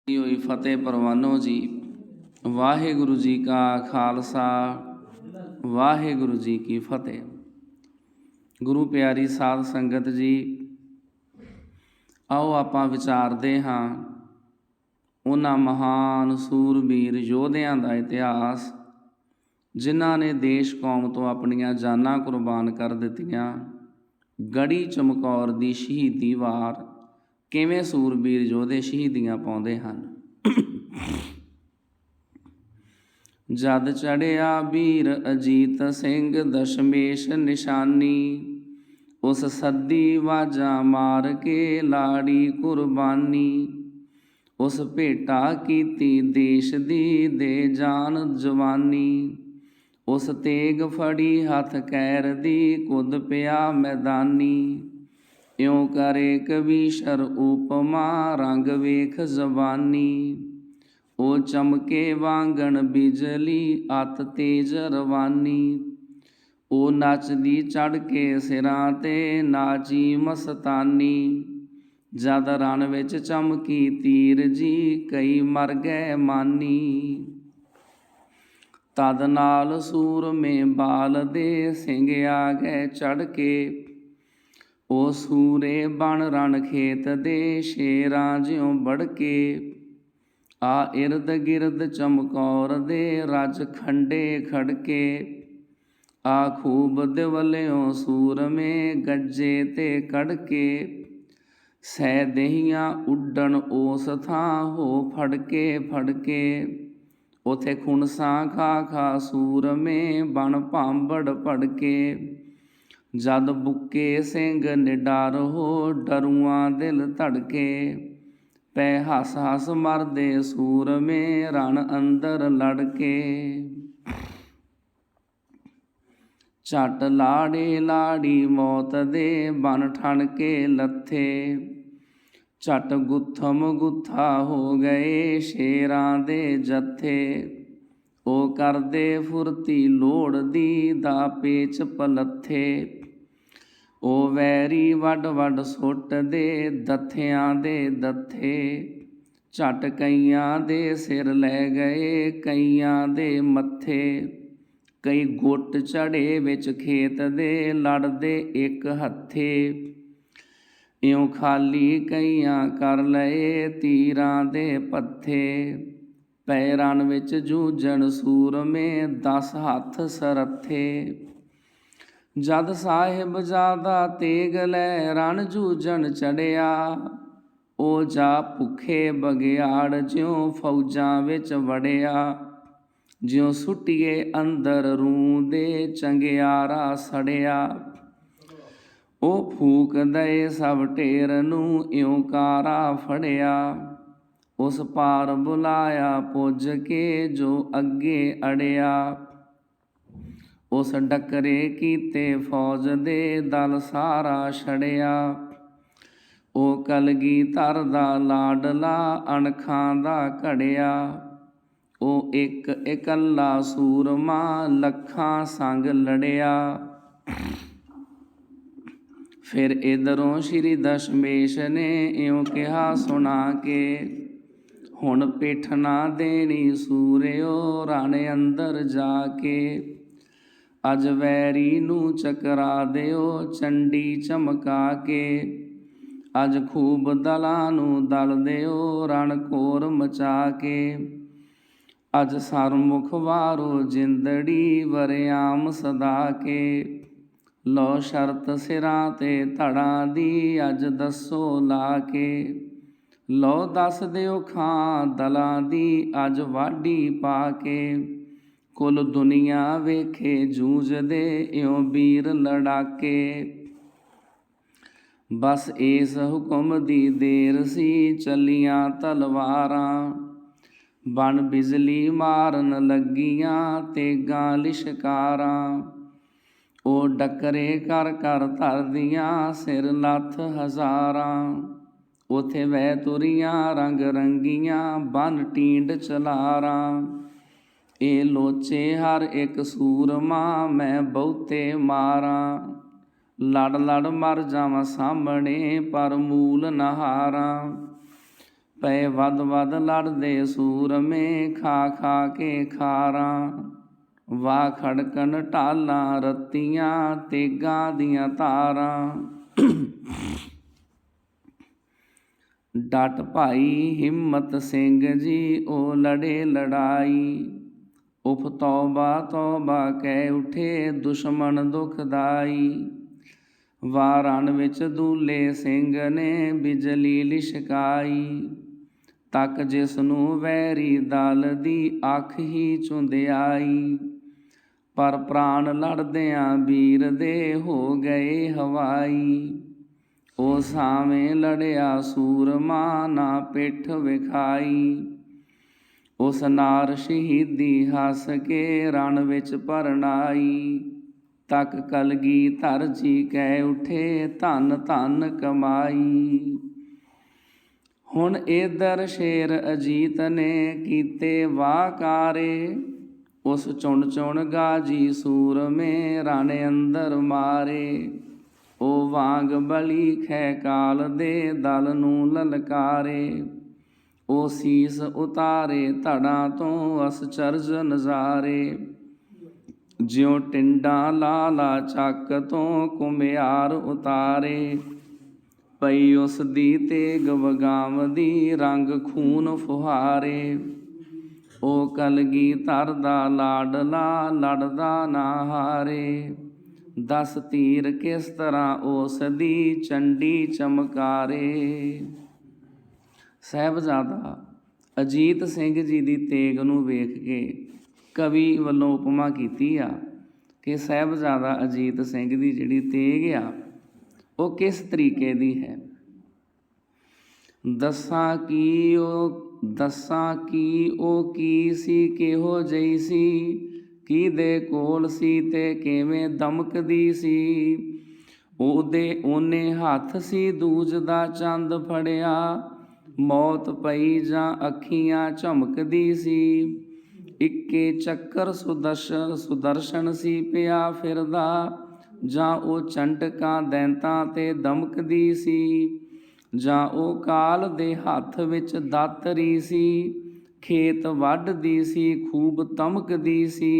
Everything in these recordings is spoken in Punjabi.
ਹੋਈ ਫਤਿਹ ਪ੍ਰਵਾਨੋ ਜੀ। ਵਾਹਿਗੁਰੂ ਜੀ ਕਾ ਖਾਲਸਾ, ਵਾਹਿਗੁਰੂ ਜੀ ਕੀ ਫਤਿਹ। ਗੁਰੂ ਪਿਆਰੀ ਸਾਧ ਸੰਗਤ ਜੀ, ਆਓ ਆਪਾਂ ਵਿਚਾਰਦੇ ਹਾਂ ਉਹਨਾਂ ਮਹਾਨ ਸੂਰਬੀਰ ਯੋਧਿਆਂ ਦਾ ਇਤਿਹਾਸ, ਜਿਨ੍ਹਾਂ ਨੇ ਦੇਸ਼ ਕੌਮ ਤੋਂ ਆਪਣੀਆਂ ਜਾਨਾਂ ਕੁਰਬਾਨ ਕਰ ਦਿੱਤੀਆਂ। ਗੜੀ ਚਮਕੌਰ ਦੀ ਸ਼ਹੀਦੀ ਵਾਰ ਕਿਵੇਂ ਸੂਰਬੀਰ ਯੋਧੇ ਸ਼ਹੀਦੀਆਂ ਪਾਉਂਦੇ ਹਨ। ਜਦ ਚੜਿਆ ਵੀਰ ਅਜੀਤ ਸਿੰਘ ਦਸ਼ਮੇਸ਼ ਨਿਸ਼ਾਨੀ, ਉਸ ਸੱਦੀ ਵਾਜਾਂ ਮਾਰ ਕੇ ਲਾੜੀ ਕੁਰਬਾਨੀ। ਉਸ ਭੇਟਾ ਕੀਤੀ ਦੇਸ਼ ਦੀ ਦੇ ਜਾਨ ਜਵਾਨੀ, ਉਸ ਤੇਗ ਫੜੀ ਹੱਥ ਕੈਰ ਦੀ ਕੁੱਦ ਪਿਆ ਮੈਦਾਨੀ। ਇਉਂ ਕਰੇ ਕਵੀਸ਼ਰ ਉਪਮਾ ਰੰਗ ਵੇਖ ਜ਼ਬਾਨੀ, ਉਹ ਚਮਕੇ ਵਾਂਗਣ ਬਿਜਲੀ ਅਤ ਤੇਜ ਰਵਾਨੀ। ਉਹ ਨੱਚਦੀ ਚੜ੍ਹ ਕੇ ਸਿਰਾਂ ਤੇ ਨਾਚੀ ਮਸਤਾਨੀ, ਜਦ ਰਣ ਵਿੱਚ ਚਮਕੀ ਤੀਰ ਜੀ ਕਈ ਮਰ ਗਏ ਮਾਨੀ। ਤਦ ਨਾਲ ਸੂਰਮੇ ਬਾਲ ਦੇ ਸਿੰਘ ਆ ਗਏ ਚੜ੍ਹ ਕੇ, ਉਹ ਸੂਰੇ ਬਣ ਰਣ ਖੇਤ ਦੇ ਸ਼ੇਰਾਂ ਜਿਉਂ ਬੜਕੇ। ਆ ਇਰਦ ਗਿਰਦ ਚਮਕੌਰ ਦੇ ਰਜ ਖੰਡੇ ਖੜਕੇ, ਆ ਖੂਬ ਦਿਵਲਿਓਂ ਸੂਰਮੇ ਗੱਜੇ ਤੇ ਕੜਕੇ। ਸਹਿ ਦੇਹੀਆਂ ਉੱਡਣ ਉਸ ਥਾਂ ਹੋ ਫੜਕੇ ਫੜਕੇ, ਉਥੇ ਖੁਣਸਾਂ ਖਾ ਖਾ ਸੂਰਮੇ ਬਣ ਭਾਂਬੜ ਭੜਕੇ। ਜਦ ਬੁੱਕੇ ਸਿੰਘ ਨਿਡਰ ਹੋ ਡਰੂਆਂ ਦਿਲ ਧੜਕੇ, ਪੈ ਹੱਸ ਹੱਸ ਮਰਦੇ ਸੂਰਮੇ ਰਣ ਅੰਦਰ ਲੜਕੇ। ਝੱਟ ਲਾੜੇ ਲਾੜੀ ਮੌਤ ਦੇ ਬਨ ਠਣ ਕੇ ਲੱਥੇ, ਝੱਟ ਗੁੱਥਮ ਗੁੱਥਾ ਹੋ ਗਏ ਸ਼ੇਰਾਂ ਦੇ ਜੱਥੇ। ਉਹ ਕਰਦੇ ਫੁਰਤੀ ਲੋੜਦੀ ਦਾ ਪੇਚ ਪਲੱਥੇ, ਉਹ ਵੈਰੀ ਵੱਡ ਵੱਡ ਸੁੱਟਦੇ ਦੱਥਿਆਂ ਦੇ ਦੱਥੇ। ਝੱਟ ਕਈਆਂ ਦੇ ਸਿਰ ਲੈ ਗਏ ਕਈਆਂ ਦੇ ਮੱਥੇ, ਕਈ ਗੁੱਟ ਚੜੇ ਵਿੱਚ ਖੇਤ ਦੇ ਲੜਦੇ ਇੱਕ ਹੱਥੇ। ਇਉਂ ਖਾਲੀ ਕਈਆਂ ਕਰ ਲਏ ਤੀਰਾਂ ਦੇ ਪੱਥੇ, ਪਏ ਰਣ ਵਿੱਚ ਜੂਝਣ ਸੂਰਮੇ 10 ਹੱਥ ਸਰੱਥੇ। ਜਦ ਸਾਹਿਬਜ਼ਾਦਾ ਤੇਗ ਲੈ ਰਣ ਜੂਝਣ ਚੜਿਆ, ਉਹ ਜਾ ਭੁੱਖੇ ਬਘਿਆੜ ਜਿਉਂ ਫੌਜਾਂ ਵਿੱਚ ਵੜਿਆ। ਜਿਉਂ ਸੁੱਟੀਏ ਅੰਦਰ ਰੂੰ ਦੇ ਚੰਗਿਆਰਾ ਸੜਿਆ, ਉਹ ਫੂਕ ਦਏ ਸਭ ਢੇਰ ਨੂੰ ਇਉਂ ਕਾਰਾ ਫੜਿਆ। ਉਸ ਪਾਰ ਬੁਲਾਇਆ ਪੁੱਜ ਕੇ ਜੋ ਅੱਗੇ ਅੜਿਆ, ਉਸ ਡੱਕਰੇ ਕੀਤੇ ਫੌਜ ਦੇ ਦਲ ਸਾਰਾ ਛੜਿਆ। ਉਹ ਕਲਗੀਧਰ ਦਾ ਲਾਡਲਾ ਅਣਖਾਂ ਦਾ ਘੜਿਆ, ਉਹ ਇੱਕ ਇਕੱਲਾ ਸੂਰਮਾ ਲੱਖਾਂ ਸੰਗ ਲੜਿਆ। ਫਿਰ ਇਧਰੋਂ ਸ਼੍ਰੀ ਦਸ਼ਮੇਸ਼ ਨੇ ਇਉਂ ਕਿਹਾ ਸੁਣਾ ਕੇ, ਹੁਣ ਪਿੱਠ ਨਾ ਦੇਣੀ ਸੂਰਿਓ ਰਣ ਅੰਦਰ ਜਾ ਕੇ। ਅੱਜ ਵੈਰੀ ਨੂੰ ਚਕਰਾ ਦਿਓ ਚੰਡੀ ਚਮਕਾ ਕੇ, ਅੱਜ ਖੂਬ ਦਲਾਂ ਨੂੰ ਦਲ ਦਿਓ ਰਣ ਘੋਰ ਮਚਾ ਕੇ। ਅੱਜ ਸਰਮੁਖ ਵਾਰੋ ਜਿੰਦੜੀ ਵਰਿਆਮ ਸਦਾ ਕੇ, ਲਓ ਸ਼ਰਤ ਸਿਰਾਂ ਤੇ ਧੜਾਂ ਦੀ ਅੱਜ ਦੱਸੋ ਲਾ ਕੇ। ਲਓ ਦੱਸ ਦਿਓ ਖਾਂ ਦਲਾਂ ਦੀ ਅੱਜ ਵਾਢੀ ਪਾ ਕੇ, ਕੁੱਲ ਦੁਨੀਆ ਵੇਖੇ ਜੂਝਦੇ ਇਉਂ ਵੀਰ ਲੜਾਕੇ। ਬਸ ਇਸ ਹੁਕਮ ਦੀ ਦੇਰ ਸੀ ਚੱਲੀਆਂ ਤਲਵਾਰਾਂ, ਬਣ ਬਿਜਲੀ ਮਾਰਨ ਲੱਗੀਆਂ ਤੇਗਾਂ ਲਿਸ਼ਕਾਰਾਂ। ਉਹ ਡੱਕਰੇ ਕਰ ਕਰ ਧਰਦੀਆਂ ਸਿਰ ਲੱਥ ਹਜ਼ਾਰਾਂ, ਉਥੇ ਵਹਿ ਤੁਰੀਆਂ ਰੰਗ ਰੰਗੀਆਂ ਬਨ ਟੀਂਡ ਚਲਾਰਾਂ। ਇਹ ਲੋਚੇ ਹਰ ਇੱਕ ਸੂਰਮਾ ਮੈਂ ਬਹੁਤੇ ਮਾਰਾਂ, ਲੜ ਲੜ ਮਰ ਜਾਵਾਂ ਸਾਹਮਣੇ ਪਰ ਮੂਲ ਨਹਾਰਾਂ। ਪਏ ਵਦ ਵਦ ਲੜਦੇ ਸੂਰਮੇ, ਖਾ ਖਾ ਕੇ ਖਾਰਾਂ। ਵਾਹ ਖੜਕਣ ਢਾਲਾਂ ਰੱਤੀਆਂ, ਤੇਗਾਂ ਦੀਆਂ ਤਾਰਾਂ। ਡਟ ਭਾਈ ਹਿੰਮਤ ਸਿੰਘ ਜੀ, ਉਹ ਲੜੇ ਲੜਾਈ। ਉਫ ਤੌਬਾ ਤੌਬਾ ਕਹਿ ਉਠੇ, ਦੁਸ਼ਮਣ ਦੁਖਦਾਈ। ਵਾਹ ਰਣ ਵਿੱਚ ਦੂਲੇ ਸਿੰਘ ਨੇ, ਬਿਜਲੀ ਲਿਸ਼ਕਾਈ। ਤੱਕ ਜਿਸ ਨੂੰ ਵੈਰੀ ਦਲ ਦੀ, ਅੱਖ ਹੀ ਚੁੰਧਿਆਈ। ਪਰ ਪ੍ਰਾਣ ਲੜਦਿਆਂ ਵੀਰ ਦੇ, ਹੋ ਗਏ ਹਵਾਈ। ਉਹ ਸਾਵੇਂ ਲੜਿਆ ਸੂਰਮਾ, ਨਾ ਪਿੱਠ ਵਿਖਾਈ। ਉਸ ਨਾਰ ਸ਼ਹੀਦੀ ਹੱਸ ਕੇ, ਰਣ ਵਿੱਚ ਪਰਨਾਈ। ਤੱਕ ਕਲਗੀਧਰ ਜੀ ਕਹਿ ਉਠੇ, ਧੰਨ ਧੰਨ ਕਮਾਈ। ਹੁਣ ਏਧਰ ਸ਼ੇਰ ਅਜੀਤ ਨੇ, ਕੀਤੇ ਵਾਕਾਰੇ। ਉਸ ਚੁਣ ਚੁਣ ਗਾਜੀ ਸੂਰਮੇ, ਰਣ ਅੰਦਰ ਮਾਰੇ। ਉਹ ਵਾਂਗ ਬਲੀ ਖੈ ਕਾਲ ਦੇ, ਦਲ ਨੂੰ ਲਲਕਾਰੇ। ਉਹ ਸੀਸ ਉਤਾਰੇ ਧੜਾਂ ਤੋਂ, ਅਸਚਰਜ ਨਜ਼ਾਰੇ। ਜਿਉਂ ਟਿੰਡਾਂ ਲਾਲਾ ਚੱਕ ਤੋਂ, ਘੁਮਿਆਰ ਉਤਾਰੇ। ਪਈ ਉਸ ਦੀ ਤੇਗ ਵਗਾਵਦੀ, ਰੰਗ ਖੂਨ ਫੁਹਾਰੇ। ਉਹ ਕਲਗੀਧਰ ਦਾ ਲਾਡਲਾ, ਲੜਦਾ ਨਾ ਹਾਰੇ। 10 ਤੀਰ ਕਿਸ ਤਰ੍ਹਾਂ ਉਸ ਦੀ, ਚੰਡੀ ਚਮਕਾਰੇ। ਸਾਹਿਬਜ਼ਾਦਾ ਅਜੀਤ ਸਿੰਘ ਜੀ ਦੀ ਤੇਗ ਨੂੰ ਵੇਖ ਕੇ ਕਵੀ ਵੱਲੋਂ ਉਪਮਾ ਕੀਤੀ ਆ ਕਿ ਸਾਹਿਬਜ਼ਾਦਾ ਅਜੀਤ ਸਿੰਘ ਦੀ ਜਿਹੜੀ ਤੇਗ ਆ, ਉਹ ਕਿਸ ਤਰੀਕੇ ਦੀ ਹੈ। ਦੱਸਾਂ ਕੀ ਉਹ ਕੀ ਸੀ, ਕਿਹੋ ਜਿਹੀ ਸੀ। ਕਿਹਦੇ ਕੋਲ ਸੀ ਤੇ ਕਿਵੇਂ ਦਮਕਦੀ ਸੀ। ਉਹਨੇ ਹੱਥ ਸੀ ਦੂਜ ਦਾ ਚੰਦ ਫੜਿਆ। ਮੌਤ ਪਈ ਜਾਂ ਅੱਖੀਆਂ ਝਮਕਦੀ ਸੀ। ਇੱਕੇ ਚੱਕਰ ਸੁਦਰਸ਼ਨ ਸੀ ਪਿਆ ਫਿਰਦਾ। ਜਾਂ ਉਹ ਚੰਟਕਾਂ ਦੈਂਤਾਂ ਤੇ ਦਮਕਦੀ ਸੀ। ਜਾਂ ਉਹ ਕਾਲ ਦੇ ਹੱਥ ਵਿੱਚ ਦਾਤਰੀ ਸੀ। ਖੇਤ ਵੱਢਦੀ ਸੀ, ਖੂਬ ਧਮਕਦੀ ਸੀ।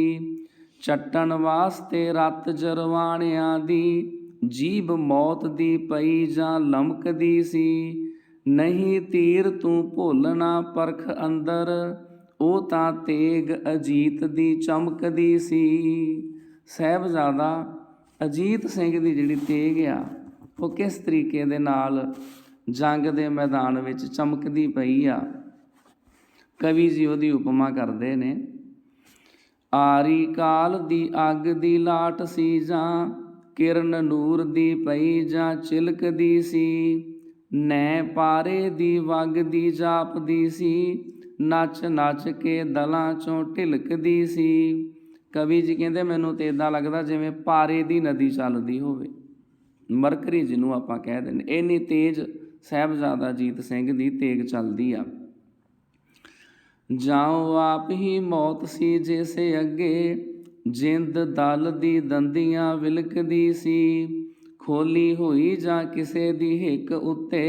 ਚੱਟਣ ਵਾਸਤੇ ਰੱਤ ਜਰਵਾਣਿਆਂ ਦੀ। ਜੀਭ ਮੌਤ ਦੀ ਪਈ ਜਾਂ ਲਮਕਦੀ ਸੀ। ਨਹੀਂ ਤੀਰ ਤੂੰ ਭੁੱਲਣਾ ਪਰਖ ਅੰਦਰ। ਉਹ ਤਾਂ ਤੇਗ ਅਜੀਤ ਦੀ ਚਮਕਦੀ ਸੀ। ਸਾਹਿਬਜ਼ਾਦਾ ਅਜੀਤ ਸਿੰਘ ਦੀ ਜਿਹੜੀ ਤੇਗ ਆ, ਉਹ ਕਿਸ ਤਰੀਕੇ ਦੇ ਨਾਲ ਜੰਗ ਦੇ ਮੈਦਾਨ ਵਿੱਚ ਚਮਕਦੀ ਪਈ ਆ। ਕਵੀ ਜੀ ਉਹਦੀ ਉਪਮਾ ਕਰਦੇ ਨੇ। ਆਰੀ ਕਾਲ ਦੀ ਅੱਗ ਦੀ ਲਾਟ ਸੀ, ਜਾਂ ਕਿਰਨ ਨੂਰ ਦੀ ਪਈ ਜਾਂ ਚਿਲਕਦੀ ਸੀ। ਨੈ ਪਾਰੇ ਦੀ ਵਗਦੀ ਜਾਪਦੀ ਸੀ। ਨੱਚ ਨੱਚ ਕੇ ਦਲਾਂ ਚੋਂ ਢਿਲਕਦੀ ਸੀ। ਕਵੀ ਜੀ ਕਹਿੰਦੇ ਮੈਨੂੰ ਤਾਂ ਇੱਦਾਂ ਲੱਗਦਾ ਜਿਵੇਂ ਪਾਰੇ ਦੀ ਨਦੀ ਚੱਲਦੀ ਹੋਵੇ। ਮਰਕਰੀ ਜਿਹਨੂੰ ਆਪਾਂ ਕਹਿ ਦਿੰਦੇ, ਇੰਨੀ ਤੇਜ਼ ਸਾਹਿਬਜ਼ਾਦਾ ਅਜੀਤ ਸਿੰਘ ਦੀ ਤੇਗ ਚੱਲਦੀ ਆ। ਜਾਓ ਆਪ ਹੀ ਮੌਤ ਸੀ ਜਿਸ ਅੱਗੇ। ਜਿੰਦ ਦਲ ਦੀ ਦੰਦੀਆਂ ਵਿਲਕਦੀ ਸੀ। ਖੋਲੀ ਹੋਈ ਜਾਂ ਕਿਸੇ ਦੀ ਹਿੱਕ ਉੱਤੇ।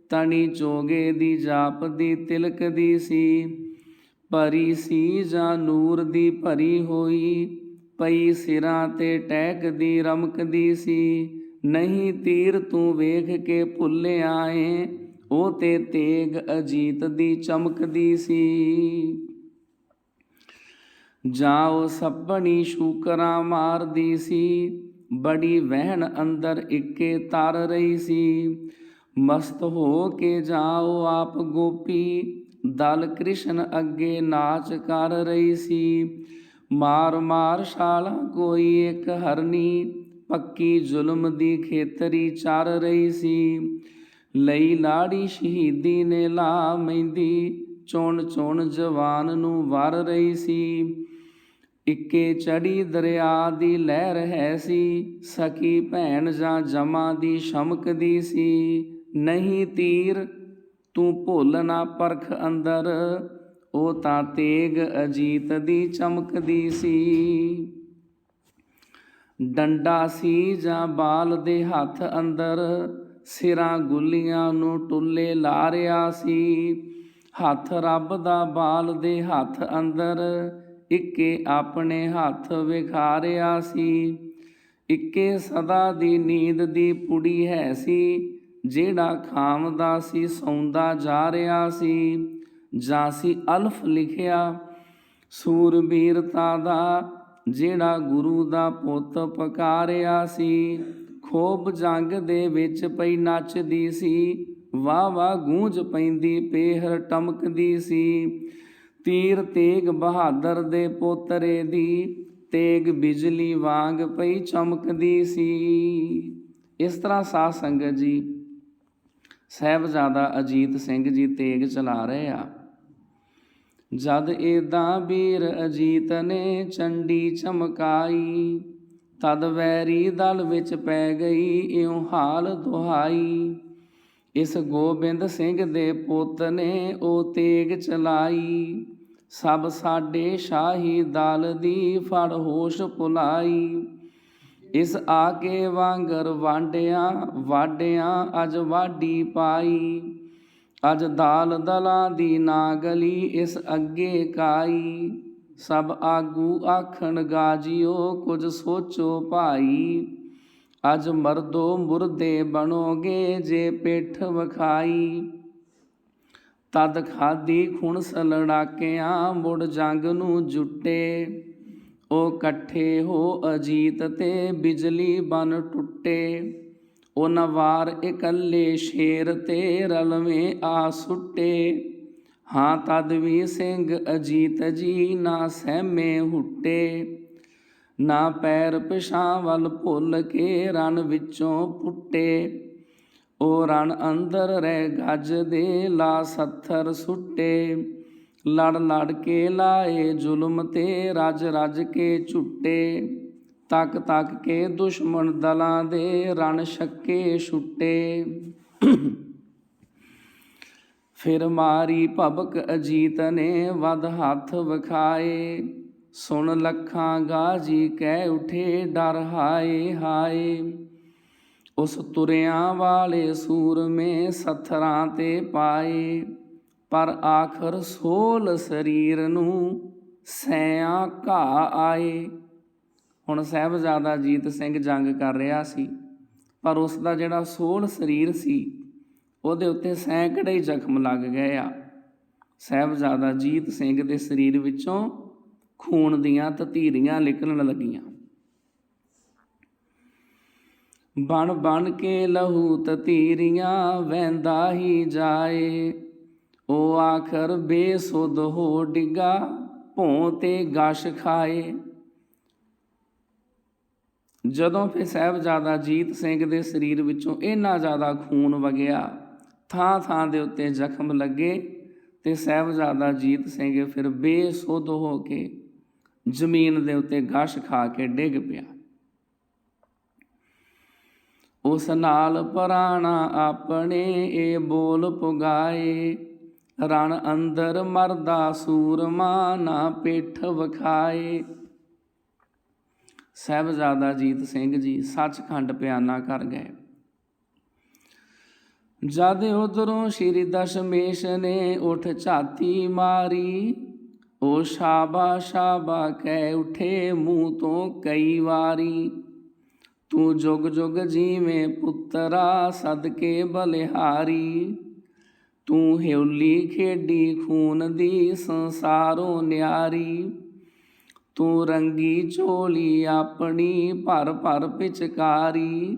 ਤਣੀ ਚੋਗੇ ਦੀ ਜਾਪਦੀ ਤਿਲਕਦੀ ਸੀ। ਭਰੀ ਸੀ ਜਾਂ ਨੂਰ ਦੀ ਭਰੀ ਹੋਈ। ਪਈ ਸਿਰਾਂ ਤੇ ਟਹਿਕਦੀ ਰਮਕਦੀ ਸੀ। ਨਹੀਂ ਤੀਰ ਤੂੰ ਵੇਖ ਕੇ ਭੁੱਲਿਆ ਏ। ਉਹ ਤੇ ਤੇਗ ਅਜੀਤ ਦੀ ਚਮਕਦੀ ਸੀ। ਜਾਂ ਉਹ ਸੱਪਣੀ ਸ਼ੂਕਰਾਂ ਮਾਰਦੀ ਸੀ। ਬੜੀ ਵਹਿਣ ਅੰਦਰ ਇੱਕੇ ਤਰ ਰਹੀ ਸੀ। ਮਸਤ ਹੋ ਕੇ ਜਾਂ ਉਹ ਆਪ ਗੋਪੀ। ਦਲ ਕ੍ਰਿਸ਼ਨ ਅੱਗੇ ਨਾਚ ਕਰ ਰਹੀ ਸੀ। ਮਾਰ ਮਾਰ ਛਾਲਾਂ ਕੋਈ ਇੱਕ ਹਰਨੀ। ਪੱਕੀ ਜ਼ੁਲਮ ਦੀ ਖੇਤਰੀ ਚਰ ਰਹੀ ਸੀ। ਲਈ ਲਾੜੀ ਸ਼ਹੀਦੀ ਨੇ ਲਾ ਮਹਿੰਦੀ। ਚੁਣ ਚੁਣ ਜਵਾਨ ਨੂੰ ਵਰ ਰਹੀ ਸੀ। ਇੱਕੇ ਚੜੀ ਦਰਿਆ ਦੀ ਲਹਿਰ ਹੈ ਸੀ। ਸਕੀ ਭੈਣ ਜਾਂ ਜਮਾਂ ਦੀ ਸ਼ਮਕਦੀ ਸੀ। ਨਹੀਂ ਤੀਰ ਤੂੰ ਭੁੱਲ ਨਾ ਪਰਖ ਅੰਦਰ। ਉਹ ਤਾਂ ਤੇਗ ਅਜੀਤ ਦੀ ਚਮਕਦੀ ਸੀ। ਡੰਡਾ ਸੀ ਜਾਂ ਬਾਲ ਦੇ ਹੱਥ ਅੰਦਰ। ਸਿਰਾਂ ਗੁੱਲੀਆਂ ਨੂੰ ਟੁੱਲੇ ਲਾ ਰਿਆ ਸੀ। ਹੱਥ ਰੱਬ ਦਾ ਬਾਲ ਦੇ ਹੱਥ ਅੰਦਰ, ਇੱਕੇ ਆਪਣੇ ਹੱਥ ਵਿਖਾਰਿਆ ਸੀ। ਇੱਕੇ ਸਦਾ ਦੀ ਨੀਂਦ ਦੀ ਪੁੜੀ ਹੈ ਸੀ, ਜਿਹੜਾ ਖਾਮਦਾ ਸੀ ਸੌਂਦਾ ਜਾ ਰਿਹਾ ਸੀ। ਜਾਂ ਸੀ ਅਲਫ ਲਿਖਿਆ ਸੂਰਬੀਰਤਾ ਦਾ, ਜਿਹੜਾ ਗੁਰੂ ਦਾ ਪੁੱਤ ਪਕਾਰਿਆ ਸੀ। ਖੂਬ ਜੰਗ ਦੇ ਵਿੱਚ ਪਈ ਨੱਚਦੀ ਸੀ, ਵਾਹ ਵਾਹ ਗੂੰਜ ਪੈਂਦੀ ਪੇਹਰ ਟਮਕਦੀ ਸੀ। ਤੀਰ ਤੇਗ ਬਹਾਦਰ ਦੇ ਪੋਤਰੇ ਦੀ, ਤੇਗ ਬਿਜਲੀ ਵਾਂਗ ਪਈ ਚਮਕਦੀ ਸੀ। ਇਸ ਤਰ੍ਹਾਂ ਸਾਧ ਸੰਗਤ ਜੀ ਸਾਹਿਬਜ਼ਾਦਾ ਅਜੀਤ ਸਿੰਘ ਜੀ ਤੇਗ ਚਲਾ ਰਹੇ ਆ। ਜਦ ਏਦਾਂ ਵੀਰ ਅਜੀਤ ਨੇ ਚੰਡੀ ਚਮਕਾਈ, ਤਦ ਵੈਰੀ ਦਲ ਵਿੱਚ ਪੈ ਗਈ ਇਉਂ ਹਾਲ ਦੁਹਾਈ। ਇਸ ਗੋਬਿੰਦ ਸਿੰਘ ਦੇ ਪੁੱਤ ਨੇ ਉਹ ਤੇਗ ਚਲਾਈ, ਸਭ ਸਾਡੇ ਸ਼ਾਹੀ ਦਲ ਦੀ ਫੜ ਹੋਸ਼ ਭੁਲਾਈ। ਇਸ ਆ ਕੇ ਵਾਂਗਰ ਵਾਢਿਆਂ ਅੱਜ ਵਾਢੀ ਪਾਈ। ਅੱਜ ਦਾਲ ਦਲਾਂ ਦੀ ਨਾ ਗਲੀ ਇਸ ਅੱਗੇ ਕਾਈ। ਸਭ ਆਗੂ ਆਖਣ ਗਾਜੀਓ ਕੁਝ ਸੋਚੋ ਭਾਈ। ਅੱਜ ਮਰਦੋ ਮੁਰਦੇ ਬਣੋਗੇ ਜੇ ਪਿੱਠ ਵਿਖਾਈ। ਤਦ ਖਾਦੀ ਖੁਣਸ ਲੜਾਕਿਆਂ ਮੁੜ ਜੰਗ ਨੂੰ ਜੁੱਟੇ। ਉਹ ਇਕੱਠੇ ਹੋ ਅਜੀਤ ਤੇ ਬਿਜਲੀ ਬਨ ਟੁੱਟੇ। ਉਹ ਨਵਾਰ ਇਕੱਲੇ ਸ਼ੇਰ ਤੇ ਰਲਵੇਂ ਆ ਸੁੱਟੇ। ਹਾਂ ਤਦ ਵੀ ਸਿੰਘ ਅਜੀਤ ਜੀ ਨਾ ਸਹਿਮੇ ਹੁੱਟੇ। ਨਾ ਪੈਰ ਪਿਛਾਂ ਵੱਲ ਭੁੱਲ ਕੇ ਰਨ ਵਿੱਚੋਂ ਪੁੱਟੇ। ਉਹ ਰਣ ਅੰਦਰ ਰਹਿ ਗੱਜਦੇ ਲਾ ਸੱਥਰ ਸੁੱਟੇ। ਲੜ ਲੜ ਕੇ ਲਾਏ ਜ਼ੁਲਮ ਤੇ ਰੱਜ ਰੱਜ ਕੇ ਝੁੱਟੇ। ਤੱਕ ਤੱਕ ਕੇ ਦੁਸ਼ਮਣ ਦਲਾਂ ਦੇ ਰਣ ਛੱਕੇ ਛੁੱਟੇ। ਫਿਰ ਮਾਰੀ ਭਬਕ ਅਜੀਤ ਨੇ ਵੱਧ ਹੱਥ ਵਿਖਾਏ। ਸੁਣ ਲੱਖਾਂ ਗਾਜੀ ਕਹਿ ਉਠੇ ਡਰ ਹਾਏ ਹਾਏ। ਉਸ ਤੁਰਿਆਂ ਵਾਲੇ ਸੂਰਮੇ ਸੱਥਰਾਂ ਤੇ ਪਾਏ। ਪਰ ਆਖਰ ਸੋਲ ਸਰੀਰ ਨੂੰ ਸੈਆਂ ਘਾਹ ਆਏ। ਹੁਣ ਸਾਹਿਬਜ਼ਾਦਾ ਅਜੀਤ ਸਿੰਘ ਜੰਗ ਕਰ ਰਿਹਾ ਸੀ, ਪਰ ਉਸ ਦਾ ਜਿਹੜਾ ਸੋਲ ਸਰੀਰ ਸੀ ਉਹਦੇ ਉੱਤੇ ਸੈਂਕੜੇ ਹੀ ਜ਼ਖਮ ਲੱਗ ਗਏ ਆ। ਸਾਹਿਬਜ਼ਾਦਾ ਅਜੀਤ ਸਿੰਘ ਦੇ ਸਰੀਰ ਵਿੱਚੋਂ ਖੂਨ ਦੀਆਂ ਤਤੀਰੀਆਂ ਨਿਕਲਣ ਲੱਗੀਆਂ। ਬਣ ਬਣ ਕੇ ਲਹੂ ਤਤੀਰੀਆਂ ਵਹਿੰਦਾ ਹੀ ਜਾਏ। ਉਹ ਆਖਰ ਬੇਸੁੱਧ ਹੋ ਡਿੱਗਾ ਭੋਂ ਤੇ ਗਸ਼ ਖਾਏ। ਜਦੋਂ ਫਿਰ ਸਾਹਿਬਜ਼ਾਦਾ ਅਜੀਤ ਸਿੰਘ ਦੇ ਸਰੀਰ ਵਿੱਚੋਂ ਇੰਨਾ ਜ਼ਿਆਦਾ ਖੂਨ ਵਗਿਆ, ਥਾਂ ਥਾਂ ਦੇ ਉੱਤੇ ਜ਼ਖਮ ਲੱਗੇ, ਤੇ ਸਾਹਿਬਜ਼ਾਦਾ ਅਜੀਤ ਸਿੰਘ ਫਿਰ ਬੇਸੁੱਧ ਹੋ ਕੇ ਜ਼ਮੀਨ ਦੇ ਉੱਤੇ ਗਸ਼ ਖਾ ਕੇ ਡਿੱਗ ਪਿਆ। ਉਸ ਨਾਲ ਪ੍ਰਾਣਾ ਆਪਣੇ ਇਹ ਬੋਲ ਪੁਗਾਏ। ਰਣ ਅੰਦਰ ਮਰਦਾ ਸੂਰਮਾ ਨਾ ਪਿੱਠ ਵਿਖਾਏ। ਸਾਹਿਬਜ਼ਾਦਾ ਅਜੀਤ ਸਿੰਘ ਜੀ ਸੱਚਖੰਡ ਪਿਆਨਾ ਕਰ ਗਏ। ਜਦ ਉਧਰੋਂ ਸ਼੍ਰੀ ਦਸ਼ਮੇਸ਼ ਨੇ ਉੱਠ ਝਾਤੀ ਮਾਰੀ। ਉਹ ਸ਼ਾਬਾ ਸ਼ਾਬਾ ਕਹਿ ਉਠੇ ਮੂੰਹ ਤੋਂ ਕਈ ਵਾਰੀ। ਤੂੰ ਜੁਗ ਜੁਗ ਜੀਵੇਂ ਪੁੱਤਰਾ ਸਦਕੇ ਬਲਿਹਾਰੀ। ਤੂੰ ਹਿਉਲੀ ਖੇਡੀ ਖੂਨ ਦੀ ਸੰਸਾਰੋਂ ਨਿਆਰੀ। ਤੂੰ ਰੰਗੀ ਝੋਲੀ ਆਪਣੀ ਭਰ ਭਰ ਪਿਚਕਾਰੀ।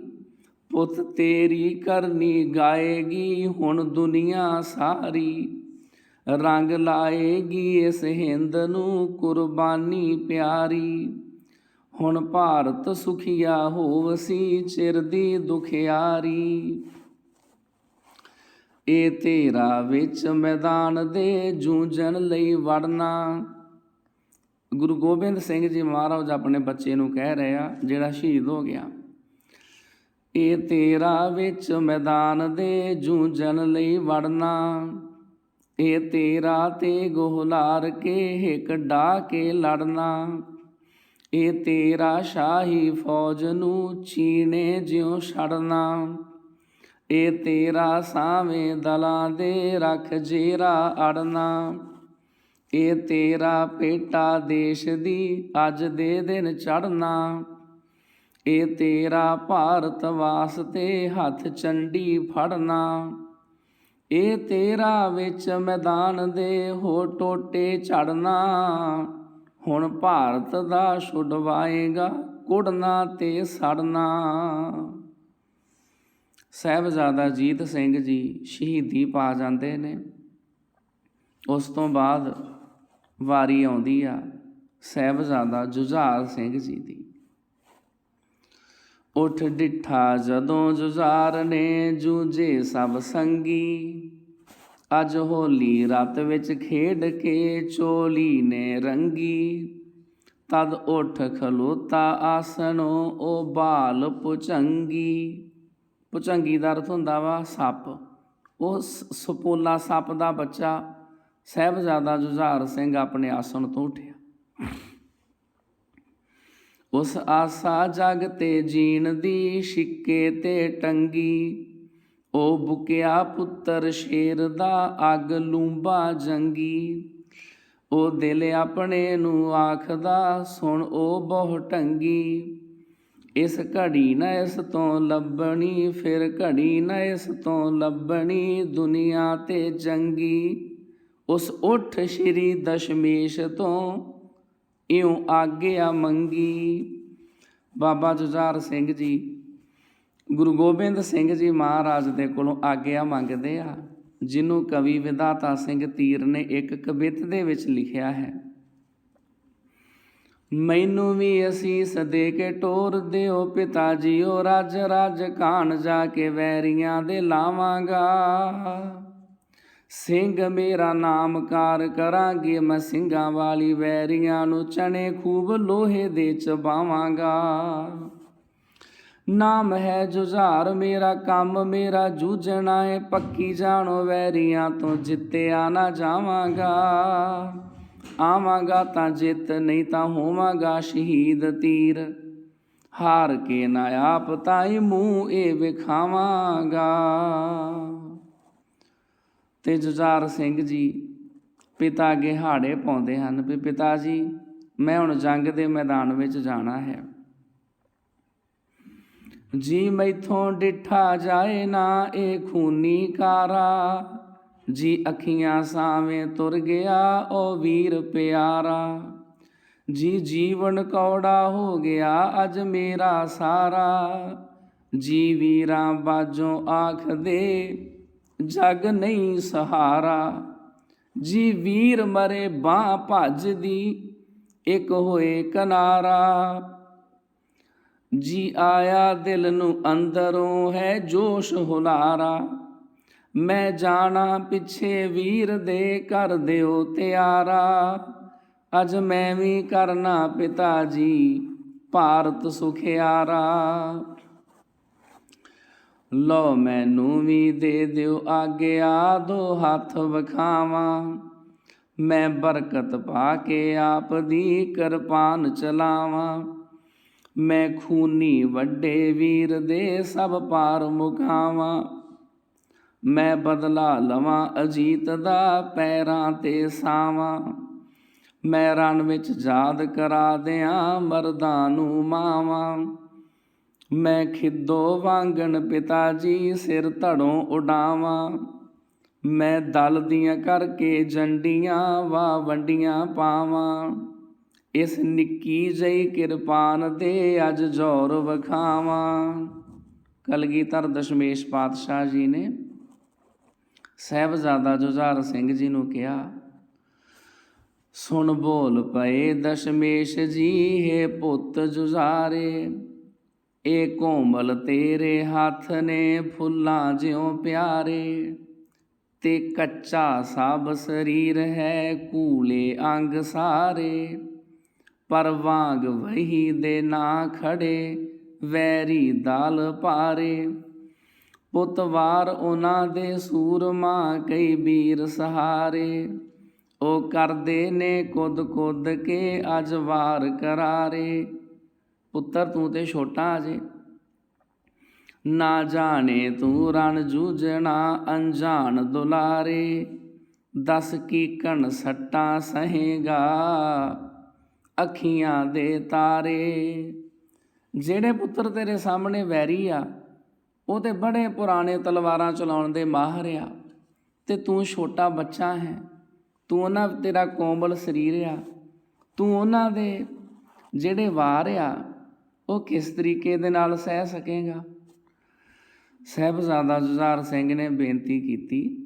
ਪੁੱਤ ਤੇਰੀ ਕਰਨੀ ਗਾਏਗੀ ਹੁਣ ਦੁਨੀਆ ਸਾਰੀ। ਰੰਗ ਲਾਏਗੀ ਇਸ ਹਿੰਦ ਨੂੰ ਕੁਰਬਾਨੀ ਪਿਆਰੀ। ਹੁਣ ਭਾਰਤ ਸੁਖੀਆ ਹੋਵਸੀ ਚਿਰ ਦੀ ਦੁਖਿਆਰੀ। ਇਹ ਤੇਰਾ ਵਿੱਚ ਮੈਦਾਨ ਦੇ ਜੂਝਣ ਲਈ ਵੜਨਾ। ਗੁਰੂ ਗੋਬਿੰਦ ਸਿੰਘ ਜੀ ਮਹਾਰਾਜ ਆਪਣੇ ਬੱਚੇ ਨੂੰ ਕਹਿ ਰਹੇ ਆ ਜਿਹੜਾ ਸ਼ਹੀਦ ਹੋ ਗਿਆ। ਇਹ ਤੇਰਾ ਵਿੱਚ ਮੈਦਾਨ ਦੇ ਜੂਝਣ ਲਈ ਵੜਨਾ। ਇਹ ਤੇਰਾ ਤੇ ਗੋਹਲਾਰ ਕੇ ਹਿੱਕ ਢਾ ਕੇ ਲੜਨਾ। ਇਹ ਤੇਰਾ ਸ਼ਾਹੀ ਫੌਜ ਨੂੰ ਚੀਣੇ ਜਿਉਂ ਛੜਨਾ। ਇਹ ਤੇਰਾ ਸਾਵੇਂ ਦਲਾਂ ਦੇ ਰੱਖ ਜੇਰਾ ਅੜਨਾ। ਇਹ ਤੇਰਾ ਭੇਟਾ ਦੇਸ਼ ਦੀ ਅੱਜ ਦੇ ਦਿਨ ਚੜ੍ਹਨਾ। ਇਹ ਤੇਰਾ ਭਾਰਤ ਵਾਸਤੇ ਹੱਥ ਚੰਡੀ ਫੜਨਾ। ਇਹ ਤੇਰਾ ਵਿੱਚ ਮੈਦਾਨ ਦੇ ਹੋ ਟੋਟੇ ਝੜਨਾ। ਹੁਣ ਭਾਰਤ ਦਾ ਛੁਡਵਾਏਗਾ ਕੁੜਨਾ ਤੇ ਸੜਨਾ। ਸਾਹਿਬਜ਼ਾਦਾ ਅਜੀਤ ਸਿੰਘ ਜੀ ਸ਼ਹੀਦੀ ਪਾ ਜਾਂਦੇ ਨੇ। ਉਸ ਤੋਂ ਬਾਅਦ ਵਾਰੀ ਆਉਂਦੀ ਆ ਸਾਹਿਬਜ਼ਾਦਾ ਜੁਝਾਰ ਸਿੰਘ ਜੀ ਦੀ। ਉੱਠ ਡਿੱਠਾ ਜਦੋਂ ਜੁਝਾਰ ਨੇ ਜੂਝੇ ਸਭ ਸੰਗੀ। ਅੱਜ ਹੋਲੀ ਰਾਤ ਵਿੱਚ ਖੇਡ ਕੇ ਚੋਲੀ ਨੇ ਰੰਗੀ। ਤਦ ਉੱਠ ਖਲੋਤਾ ਆਸਣੋਂ ਉਹ ਬਾਲ ਭੁਜੰਗੀ। ਭੁਜੰਗੀ ਦਾ ਅਰਥ ਹੁੰਦਾ ਵਾ ਸੱਪ। ਉਹ ਸਪੋਲਾ ਸੱਪ ਦਾ ਬੱਚਾ ਸਾਹਿਬਜ਼ਾਦਾ ਜੁਝਾਰ ਸਿੰਘ ਆਪਣੇ ਆਸਣ ਤੋਂ ਉੱਠਿਆ। ਉਸ ਆਸਾ ਜਗ ਤੇ ਜੀਣ ਦੀ ਛਿੱਕੇ ਤੇ ਟੰਗੀ। ਉਹ ਬੁਕਿਆ ਪੁੱਤਰ ਸ਼ੇਰ ਦਾ ਅੱਗ ਲੂੰਬਾ ਜੰਗੀ। ਉਹ ਦਿਲ ਆਪਣੇ ਨੂੰ ਆਖਦਾ ਸੁਣ ਉਹ ਬਹੁ ਢੰਗੀ। ਇਸ ਘੜੀ ਨਾ ਇਸ ਤੋਂ ਲੱਭਣੀ ਫਿਰ ਘੜੀ ਨਾ ਇਸ ਤੋਂ ਲੱਭਣੀ ਦੁਨੀਆ ਤੇ ਜੰਗੀ। ਉਸ ਉੱਠ ਸ਼੍ਰੀ ਦਸ਼ਮੇਸ਼ ਤੋਂ ਇਉਂ ਆਗਿਆ ਮੰਗੀ। ਬਾਬਾ ਜੁਝਾਰ ਸਿੰਘ ਜੀ ਗੁਰੂ ਗੋਬਿੰਦ ਸਿੰਘ ਜੀ ਮਹਾਰਾਜ ਦੇ ਕੋਲੋਂ ਆਗਿਆ ਮੰਗਦੇ ਆ, ਜਿਹਨੂੰ ਕਵੀ ਵਿਧਾਤਾ ਸਿੰਘ ਤੀਰ ਨੇ ਇੱਕ ਕਵਿਤ ਦੇ ਵਿੱਚ ਲਿਖਿਆ ਹੈ। ਮੈਨੂੰ ਵੀ ਅਸੀਸ ਦੇ ਕੇ ਟੋਰ ਦਿਓ ਪਿਤਾ ਜੀਓ। ਰੱਜ ਰੱਜ ਕਾਣ ਜਾ ਕੇ ਵੈਰੀਆਂ ਦੇ ਲਾਵਾਂਗਾ। ਸਿੰਘ ਮੇਰਾ ਨਾਮਕਾਰ ਕਰਾਂਗੇ ਮੈਂ ਸਿੰਘਾਂ ਵਾਲੀ। ਵੈਰੀਆਂ ਨੂੰ ਚਣੇ ਖੂਬ ਲੋਹੇ ਦੇ ਚਬਾਵਾਂਗਾ। ਨਾਮ ਹੈ ਜੁਝਾਰ ਮੇਰਾ ਕੰਮ ਮੇਰਾ ਜੂਝਣਾ ਏ। ਪੱਕੀ ਜਾਣੋ ਵੈਰੀਆਂ ਤੋਂ ਜਿੱਤਿਆ ਨਾ ਜਾਵਾਂਗਾ। ਆਵਾਂਗਾ ਤਾਂ ਜਿੱਤ ਨਹੀਂ ਤਾਂ ਹੋਵਾਂਗਾ ਸ਼ਹੀਦ ਤੀਰ। ਹਾਰ ਕੇ ਨਾ ਆਪ ਤਾਈ ਮੂੰਹ ਇਹ ਵਿਖਾਵਾਂਗਾ। ਤੇ ਜੁਝਾਰ ਸਿੰਘ ਜੀ ਪਿਤਾ ਅੱਗੇ ਹਾੜੇ ਪਾਉਂਦੇ ਹਨ ਵੀ ਪਿਤਾ ਜੀ ਮੈਂ ਹੁਣ ਜੰਗ ਦੇ ਮੈਦਾਨ ਵਿੱਚ ਜਾਣਾ ਹੈ। ਜੀ ਮੈਥੋਂ ਡਿੱਠਾ ਜਾਏ ਨਾ ਇਹ ਖੂਨੀ ਕਾਰਾ। ਜੀ ਅੱਖੀਆਂ ਸਾਵੇਂ ਤੁਰ ਗਿਆ ਉਹ ਵੀਰ ਪਿਆਰਾ। ਜੀ ਜੀਵਨ ਕੌੜਾ ਹੋ ਗਿਆ ਅੱਜ ਮੇਰਾ ਸਾਰਾ। ਜੀ ਵੀਰਾਂ ਬਾਝੋਂ ਆਖਦੇ ਜਗ ਨਹੀਂ ਸਹਾਰਾ। ਜੀ ਵੀਰ ਮਰੇ ਬਾਂਹ ਭੱਜਦੀ ਇੱਕ ਹੋਏ ਕਿਨਾਰਾ। ਜੀ ਆਇਆ ਦਿਲ ਨੂੰ ਅੰਦਰੋਂ ਹੈ ਜੋਸ਼ ਹੁਲਾਰਾ। ਮੈਂ ਜਾਣਾ ਪਿੱਛੇ ਵੀਰ ਦੇ ਕਰ ਦਿਓ ਤਿਆਰਾ। ਅੱਜ ਮੈਂ ਵੀ ਕਰਨਾ ਪਿਤਾ ਜੀ ਭਾਰਤ ਸੁਖਿਆਰਾ। ਲਓ ਮੈਨੂੰ ਵੀ ਦੇ ਦਿਓ ਆਗਿਆ ਦੋ ਹੱਥ ਵਿਖਾਵਾਂ। ਮੈਂ ਬਰਕਤ ਪਾ ਕੇ ਆਪ ਦੀ ਕਿਰਪਾਨ ਚਲਾਵਾਂ। ਮੈਂ ਖੂਨੀ ਵੱਡੇ ਵੀਰ ਦੇ ਸਭ ਪਾਰ ਮੁਕਾਵਾਂ। ਮੈਂ ਬਦਲਾ ਲਵਾਂ ਅਜੀਤ ਦਾ ਪੈਰਾਂ ਤੇ ਸਾਵਾਂ। ਮੈਂ ਰਣ ਵਿੱਚ ਯਾਦ ਕਰਾ ਦਿਆਂ ਮਰਦਾਂ ਨੂੰ ਮਾਵਾਂ। ਮੈਂ ਖਿੱਦੋ ਵਾਂਗਣ ਪਿਤਾ ਜੀ ਸਿਰ ਧੜੋਂ ਉਡਾਵਾਂ। ਮੈਂ ਦਲ ਦੀਆਂ ਕਰਕੇ ਜੰਡੀਆਂ ਵਾ ਵੰਡੀਆਂ ਪਾਵਾਂ। ਇਸ ਨਿੱਕੀ ਜਿਹੀ ਕਿਰਪਾਨ ਦੇ ਅੱਜ ਜ਼ੋਰ ਵਿਖਾਵਾਂ। ਕਲਗੀਧਰ ਦਸ਼ਮੇਸ਼ ਪਾਤਸ਼ਾਹ ਜੀ ਨੇ ਸਾਹਿਬਜ਼ਾਦਾ ਜੁਝਾਰ ਸਿੰਘ ਜੀ ਨੂੰ ਕਿਹਾ ਸੁਣ ਬੋਲ ਪਏ ਦਸ਼ਮੇਸ਼ ਜੀ ਹੈ ਪੁੱਤ ਜੁਝਾਰੇ। ਇਹ ਕੋਮਲ ਤੇਰੇ ਹੱਥ ਨੇ ਫੁੱਲਾਂ ਜਿਉਂ ਪਿਆਰੇ। ਤੇ ਕੱਚਾ ਸਭ ਸਰੀਰ ਹੈ ਕੂਲੇ ਅੰਗ ਸਾਰੇ। ਪਰ ਵਾਂਗ ਵਹੀ ਦੇ ਨਾ ਖੜੇ ਵੈਰੀ ਦਲ ਭਾਰੇ। ਪੁੱਤਵਾਰ ਉਹਨਾਂ ਦੇ ਸੂਰਮਾ ਕਈ ਵੀਰ ਸਹਾਰੇ। ਉਹ ਕਰਦੇ ਨੇ ਕੁੱਦ ਕੁੱਦ ਕੇ ਅੱਜ ਵਾਰ ਕਰਾਰੇ। ਪੁੱਤਰ ਤੂੰ ਤੇ ਛੋਟਾ ਅਜੇ ना जाने तू रण जूझना अनजान दुलारे, दस कीकण सट्टा सहेगा ਅੱਖੀਆਂ ਦੇ ਤਾਰੇ। ਜਿਹੜੇ ਪੁੱਤਰ ਤੇਰੇ ਸਾਹਮਣੇ ਵੈਰੀ ਆ ਉਹ ਤੇ ਬੜੇ ਪੁਰਾਣੇ ਤਲਵਾਰਾਂ ਚਲਾਉਣ ਦੇ ਮਾਹਰ ਆ, ਤੇ ਤੂੰ ਛੋਟਾ ਬੱਚਾ ਹੈ, ਤੂੰ ਉਹਨਾਂ ਤੇਰਾ ਕੋਮਲ ਸਰੀਰ ਆ, ਤੂੰ ਉਹਨਾਂ ਦੇ ਜਿਹੜੇ ਵਾਰ ਆ ਉਹ ਕਿਸ ਤਰੀਕੇ ਦੇ ਨਾਲ ਸਹਿ ਸਕੇਗਾ। ਸਾਹਿਬਜ਼ਾਦਾ ਜੁਝਾਰ ਸਿੰਘ ਨੇ ਬੇਨਤੀ ਕੀਤੀ,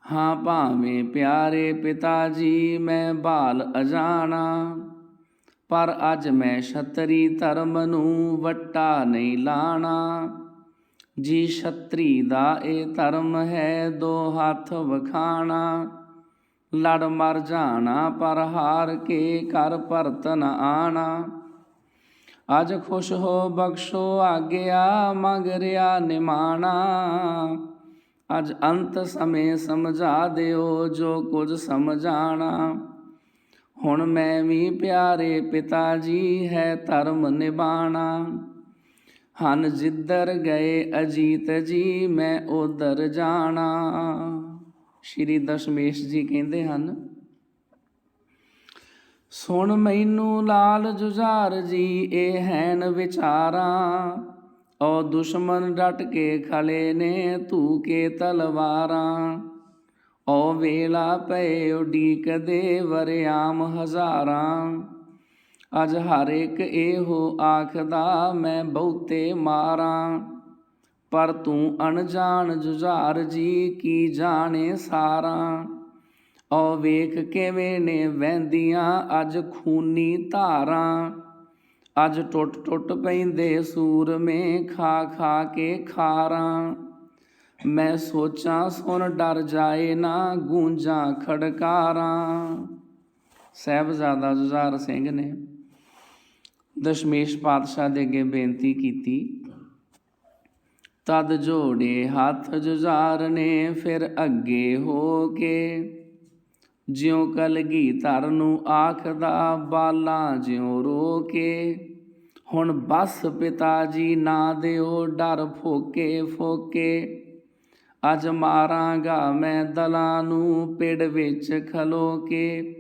ਹਾਂ ਭਾਵੇਂ ਪਿਆਰੇ ਪਿਤਾ ਜੀ ਮੈਂ ਬਾਲ ਅਜਾਣਾ, ਪਰ ਅੱਜ ਮੈਂ ਛਤਰੀ ਧਰਮ ਨੂੰ ਵੱਟਾ ਨਹੀਂ ਲਾਣਾ। ਜੀ ਛਤਰੀ ਦਾ ਇਹ ਧਰਮ ਹੈ ਦੋ ਹੱਥ ਵਖਾਣਾ, ਲੜ ਮਰ ਜਾਣਾ ਪਰ ਹਾਰ ਕੇ ਘਰ ਪਰਤ ਨ ਆਣਾ। ਅੱਜ ਖੁਸ਼ ਹੋ ਬਖਸ਼ੋ ਆਗਿਆ ਮੰਗ ਰਿਹਾ ਨਿਮਾਣਾ, ਅੱਜ ਅੰਤ ਸਮੇਂ ਸਮਝਾ ਦਿਓ ਜੋ ਕੁਝ ਸਮਝਾਣਾ। ਹੁਣ ਮੈਂ ਵੀ ਪਿਆਰੇ ਪਿਤਾ ਜੀ ਹੈ ਧਰਮ ਨਿਭਾਣਾ, ਹਨ ਜਿੱਧਰ ਗਏ ਅਜੀਤ ਜੀ ਮੈਂ ਉਧਰ ਜਾਣਾ। ਸ਼੍ਰੀ ਦਸ਼ਮੇਸ਼ ਜੀ ਕਹਿੰਦੇ ਹਨ, ਸੁਣ ਮੈਨੂੰ ਲਾਲ ਜੁਝਾਰ ਜੀ ਇਹ ਹੈਨ ਵਿਚਾਰਾਂ, ਓ ਦੁਸ਼ਮਨ ਡਟ ਕੇ ਖਲੇ ਨੇ ਧੂ ਕੇ ਤਲਵਾਰਾਂ। ਓ ਵੇਲਾ ਪਏ ਉਡੀਕਦੇ ਵਰਿਆਮ ਹਜ਼ਾਰਾਂ, ਅੱਜ ਹਰ ਇੱਕ ਇਹੋ ਆਖਦਾ ਮੈਂ ਬਹੁਤੇ ਮਾਰਾਂ। ਪਰ ਤੂੰ ਅਣਜਾਣ ਜੁਝਾਰ ਜੀ ਕੀ ਜਾਣੇ ਸਾਰਾਂ, ਓ ਵੇਖ ਕਿਵੇਂ ਨੇ ਵਹਿੰਦੀਆਂ ਅੱਜ ਖੂਨੀ ਧਾਰਾਂ। ਅੱਜ ਟੁੱਟ ਟੁੱਟ ਪੈਂਦੇ ਸੂਰਮੇ ਖਾ ਖਾ ਕੇ ਖਾਰਾਂ, ਮੈਂ ਸੋਚਾਂ ਸੁਣ ਡਰ ਜਾਏ ਨਾ ਗੂੰਜਾਂ ਖੜਕਾਰਾਂ। ਸਾਹਿਬਜ਼ਾਦਾ ਜੁਝਾਰ ਸਿੰਘ ਨੇ ਦਸ਼ਮੇਸ਼ ਪਾਤਸ਼ਾਹ ਦੇ ਅੱਗੇ ਬੇਨਤੀ ਕੀਤੀ, ਤਦ ਜੋੜੇ ਹੱਥ ਜੁਝਾਰ ਨੇ ਫਿਰ ਅੱਗੇ ਹੋ ਕੇ, ਜਿਉਂ ਕਲਗੀਧਰ ਨੂੰ ਆਖਦਾ ਬਾਲਾਂ ਜਿਉਂ ਰੋ ਕੇ। ਹੁਣ ਬਸ ਪਿਤਾ ਜੀ ਨਾ ਦਿਓ ਡਰ ਫੋਕੇ ਫੋਕੇ, ਅੱਜ ਮਾਰਾਂਗਾ ਮੈਂ ਦਲਾਂ ਨੂੰ ਪਿੜ ਵਿੱਚ ਖਲੋ ਕੇ।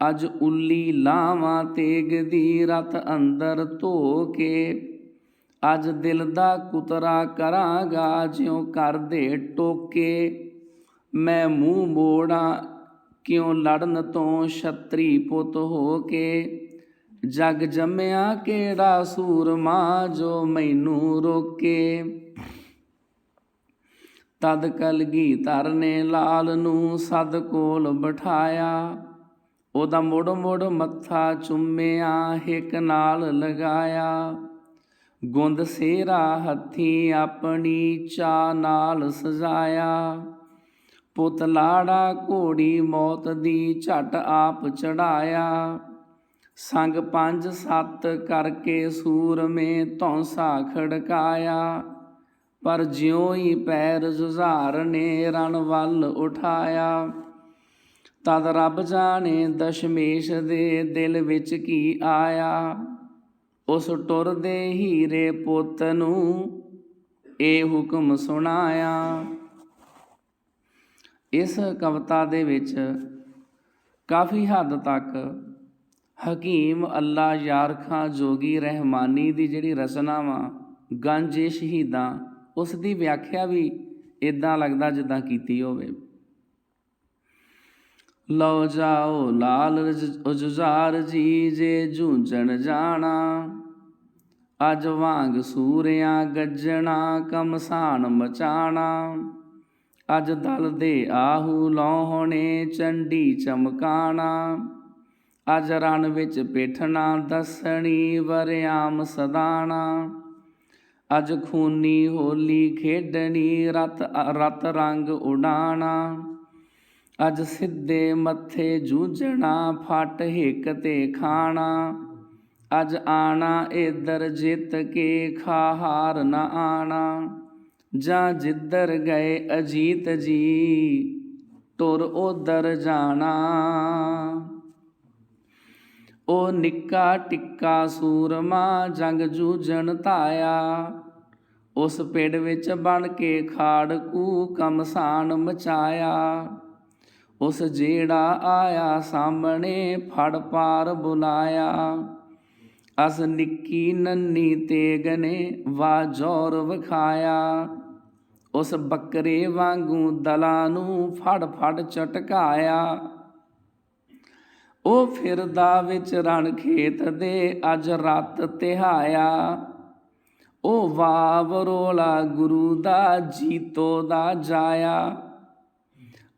ਅੱਜ ਉੱਲੀ ਲਾਵਾਂ ਤੇਗ ਦੀ ਰਤ ਅੰਦਰ ਧੋ ਕੇ, ਅੱਜ ਦਿਲ ਦਾ ਕੁਤਰਾ ਕਰਾਂਗਾ ਜਿਉਂ ਕਰਦੇ ਟੋਕੇ। ਮੈਂ ਮੂੰਹ ਮੋੜਾਂ ਕਿਉਂ ਲੜਨ ਤੋਂ ਛਤਰੀ ਪੁੱਤ ਹੋ ਕੇ, ਜਗ ਜੰਮਿਆ ਕਿਹੜਾ ਸੂਰਮਾ ਜੋ ਮੈਨੂੰ ਰੋਕੇ। ਤਦ ਕਲਗੀਧਰ ਨੇ ਲਾਲ ਨੂੰ ਸਦ ਕੋਲ ਬਿਠਾਇਆ, ਉਹਦਾ ਮੁੜ ਮੁੜ ਮੱਥਾ ਚੁੰਮਿਆ ਹਿੱਕ ਨਾਲ ਲਗਾਇਆ। ਗੁੰਦ ਸਿਹਰਾ ਹੱਥੀਂ ਆਪਣੀ ਚਾਹ ਨਾਲ ਸਜਾਇਆ, ਪੁੱਤ ਲਾੜਾ ਘੋੜੀ ਮੌਤ ਦੀ ਝਟ ਆਪ ਚੜਾਇਆ। ਸੰਗ 5-7 ਕਰਕੇ ਸੂਰਮੇ ਧੌਂਸਾ ਖੜਕਾਇਆ, ਪਰ ਜਿਉਂ ਹੀ ਪੈਰ ਜੁਝਾਰ ਨੇ ਰਣ ਵੱਲ ਉਠਾਇਆ। ਤਦ ਰੱਬ ਜਾਣੇ ਦਸ਼ਮੇਸ਼ ਦੇ ਦਿਲ ਵਿੱਚ ਕੀ ਆਇਆ, ਉਸ ਟੁਰਦੇ ਹੀਰੇ ਪੁੱਤ ਨੂੰ ਇਹ ਹੁਕਮ ਸੁਣਾਇਆ। ਇਸ ਕਵਿਤਾ ਦੇ ਵਿੱਚ ਕਾਫੀ ਹੱਦ ਤੱਕ ਹਕੀਮ ਅੱਲਾ ਯਾਰ ਖਾਂ ਜੋਗੀ ਰਹਿਮਾਨੀ ਦੀ ਜਿਹੜੀ ਰਚਨਾ ਵਾ ਗੰਜ ਸ਼ਹੀਦਾਂ, ਉਸ ਦੀ ਵਿਆਖਿਆ ਵੀ ਇੱਦਾਂ ਲੱਗਦਾ ਜਿੱਦਾਂ ਕੀਤੀ ਹੋਵੇ। ਲਓ ਜਾਓ ਲਾਲ ਜੁਝਾਰ ਜੀ ਜੇ ਜੂਝਣ ਜਾਣਾ, ਅੱਜ ਵਾਂਗ ਸੂਰਿਆਂ ਗੱਜਣਾ ਕਮਸਾਨ ਮਚਾਣਾ। ਅੱਜ ਦਲ ਦੇ ਆਹੂ ਲਾਹੁਣੇ ਚੰਡੀ ਚਮਕਾਣਾ, ਅੱਜ ਰਣ ਵਿੱਚ ਪਿੱਠਣਾ ਦੱਸਣੀ ਵਰਿਆਮ ਸਦਾਣਾ। ਅੱਜ ਖੂਨੀ ਹੋਲੀ ਖੇਡਣੀ ਰਤ ਰੰਗ ਉਡਾਣਾ, ਅੱਜ ਸਿੱਧੇ ਮੱਥੇ ਜੂਝਣਾ ਫੱਟ ਹਿੱਕ ਤੇ ਖਾਣਾ। ਅੱਜ ਆਣਾ ਇੱਧਰ ਜਿੱਤ ਕੇ ਖਾ ਹਾਰ ਨਾ ਆਣਾ, ਜਾਂ ਜਿੱਧਰ ਗਏ ਅਜੀਤ ਜੀ ਟੁਰ ਉਧਰ ਜਾਣਾ। ਉਹ ਨਿੱਕਾ ਟਿੱਕਾ ਸੂਰਮਾ ਜੰਗ ਜੂਝਣ ਧਾਇਆ। ਉਸ ਪਿੜ ਵਿੱਚ ਬਣ ਕੇ ਖਾੜਕੂ ਘਮਸਾਨ ਮਚਾਇਆ। ਉਸ ਜਿਹੜਾ ਆਇਆ ਸਾਹਮਣੇ ਫੜ ਪਾਰ ਬੁਲਾਇਆ। ਅਸ ਨਿੱਕੀ ਨੰਨੀ ਤੇਗ ਨੇ ਵਾ ਜ਼ੋਰ ਵਿਖਾਇਆ। ਉਸ ਬੱਕਰੇ ਵਾਂਗੂ ਦਲਾਂ ਨੂੰ ਫੜ ਫੜ ਚਟਕਾਇਆ। ਉਹ ਫਿਰਦਾ ਵਿੱਚ ਰਣ ਖੇਤ ਦੇ ਅੱਜ ਰਾਤ ਤਿਹਾਇਆ। ਉਹ ਵਾਵਰੋਲਾ ਗੁਰੂ ਦਾ ਜੀਤੋ ਦਾ ਜਾਇਆ।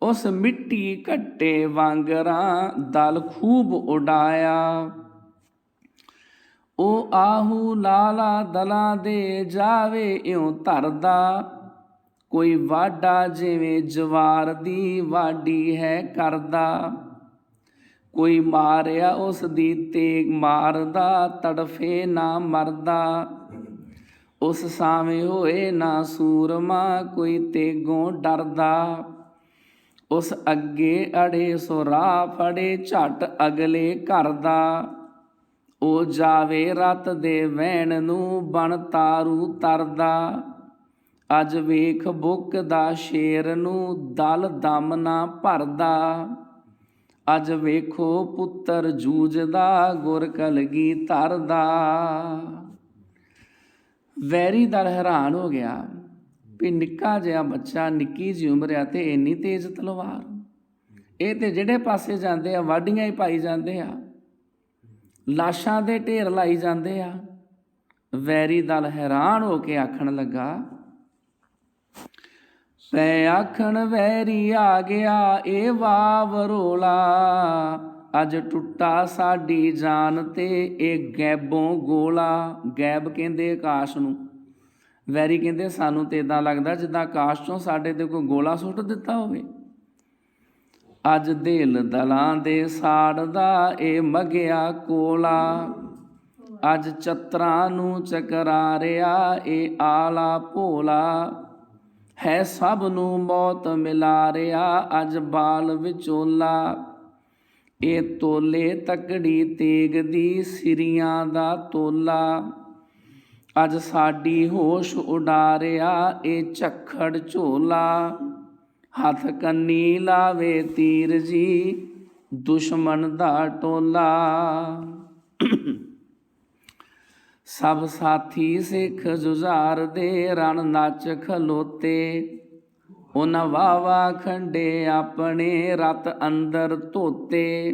ਉਸ ਮਿੱਟੀ ਘੱਟੇ ਵਾਂਗਰਾਂ ਦਲ ਖੂਬ ਉਡਾਇਆ। ਉਹ ਆਹੂ ਲਾਲਾ ਦਲਾਂ ਦੇ ਜਾਵੇ ਇਉਂ ਧਰਦਾ। ਕੋਈ ਵਾਢਾ ਜਿਵੇਂ ਜਵਾਰ ਦੀ ਵਾਢੀ ਹੈ ਕਰਦਾ। ਕੋਈ ਮਾਰਿਆ ਉਸ ਦੀ ਤੇਗ ਮਾਰਦਾ ਤੜਫੇ ਨਾ ਮਰਦਾ। ਉਸ ਸਾਵੇਂ ਹੋਏ ਨਾ ਸੂਰਮਾ ਕੋਈ ਤੇਗੋਂ ਡਰਦਾ। ਉਸ ਅੱਗੇ ਅੜੇ ਸੋ ਰਾਹ ਫੜੇ ਝੱਟ ਅਗਲੇ ਘਰ ਦਾ। ਉਹ ਜਾਵੇ ਰਤ ਦੇ ਵਹਿਣ ਨੂੰ ਬਣ ਤਾਰੂ ਤਰਦਾ। ਅੱਜ ਵੇਖ ਬੁੱਕਦਾ ਸ਼ੇਰ ਨੂੰ ਦਲ ਦਮ ਨਾ ਭਰਦਾ। ਅੱਜ ਵੇਖੋ ਪੁੱਤਰ ਜੂਝਦਾ ਗੁਰ ਕਲਗੀਧਰ ਦਾ। ਵੈਰੀ ਦਲ ਹੈਰਾਨ ਹੋ ਗਿਆ ਵੀ ਨਿੱਕਾ ਜਿਹਾ ਬੱਚਾ, ਨਿੱਕੀ ਜਿਹੀ ਉਮਰ ਆ ਤੇ ਇੰਨੀ ਤੇਜ਼ ਤਲਵਾਰ। ਇਹ ਤੇ ਜਿਹੜੇ ਪਾਸੇ ਜਾਂਦੇ ਆ ਵਾਢੀਆਂ ਹੀ ਪਾਈ ਜਾਂਦੇ ਆ, ਲਾਸ਼ਾਂ ਦੇ ਢੇਰ ਲਾਈ ਜਾਂਦੇ ਆ। ਵੈਰੀ ਦਲ ਹੈਰਾਨ ਹੋ ਕੇ ਆਖਣ ਲੱਗਾ, ਪੈ ਆਖਣ ਵੈਰੀ ਆ ਗਿਆ ਇਹ ਵਾਵਰੋਲਾ। ਅੱਜ ਟੁੱਟਾ ਸਾਡੀ ਜਾਨ ਤੇ ਇਹ ਗੈਬੋਂ ਗੋਲਾ। ਗੈਬ ਕਹਿੰਦੇ ਆਕਾਸ਼ ਨੂੰ, ਵੈਰੀ ਕਹਿੰਦੇ ਸਾਨੂੰ ਤੇ ਇੱਦਾਂ ਲੱਗਦਾ ਜਿੱਦਾਂ ਆਕਾਸ਼ ਚੋਂ ਸਾਡੇ ਤੇ ਕੋਈ ਗੋਲਾ ਸੁੱਟ ਦਿੱਤਾ ਹੋਵੇ। ਅੱਜ ਦਿਲ ਦਲਾਂ ਦੇ ਸਾੜਦਾ ਇਹ ਮਗਿਆ ਕੋਲਾ। ਅੱਜ ਚੱਤਰਾਂ ਨੂੰ ਚਕਰਾ ਰਿਹਾ ਇਹ ਆਲਾ ਭੋਲਾ। ਹੈ ਸਭ ਨੂੰ ਮੌਤ ਮਿਲਾ ਰਿਹਾ ਅੱਜ ਬਾਲ ਵਿਚੋਲਾ। ਇਹ ਤੋਲੇ ਤਕੜੀ ਤੇਗ ਦੀ ਸਿਰੀਆਂ ਦਾ ਤੋਲਾ। ਅੱਜ ਸਾਡੀ ਹੋਸ਼ ਉਡਾ ਰਿਹਾ ਇਹ ਝੱਖੜ ਝੋਲਾ। ਹੱਥ ਕੰਨੀ ਲਾਵੇ ਤੀਰ ਜੀ ਦੁਸ਼ਮਣ ਦਾ ਟੋਲਾ। ਸਭ ਸਾਥੀ ਸਿੱਖ ਜੁਝਾਰ ਦੇ ਰਣ ਨੱਚ ਖਲੋਤੇ। ਉਹਨਾਂ ਵਾਵਾ ਖੰਡੇ ਆਪਣੇ ਰਤ ਅੰਦਰ ਧੋਤੇ।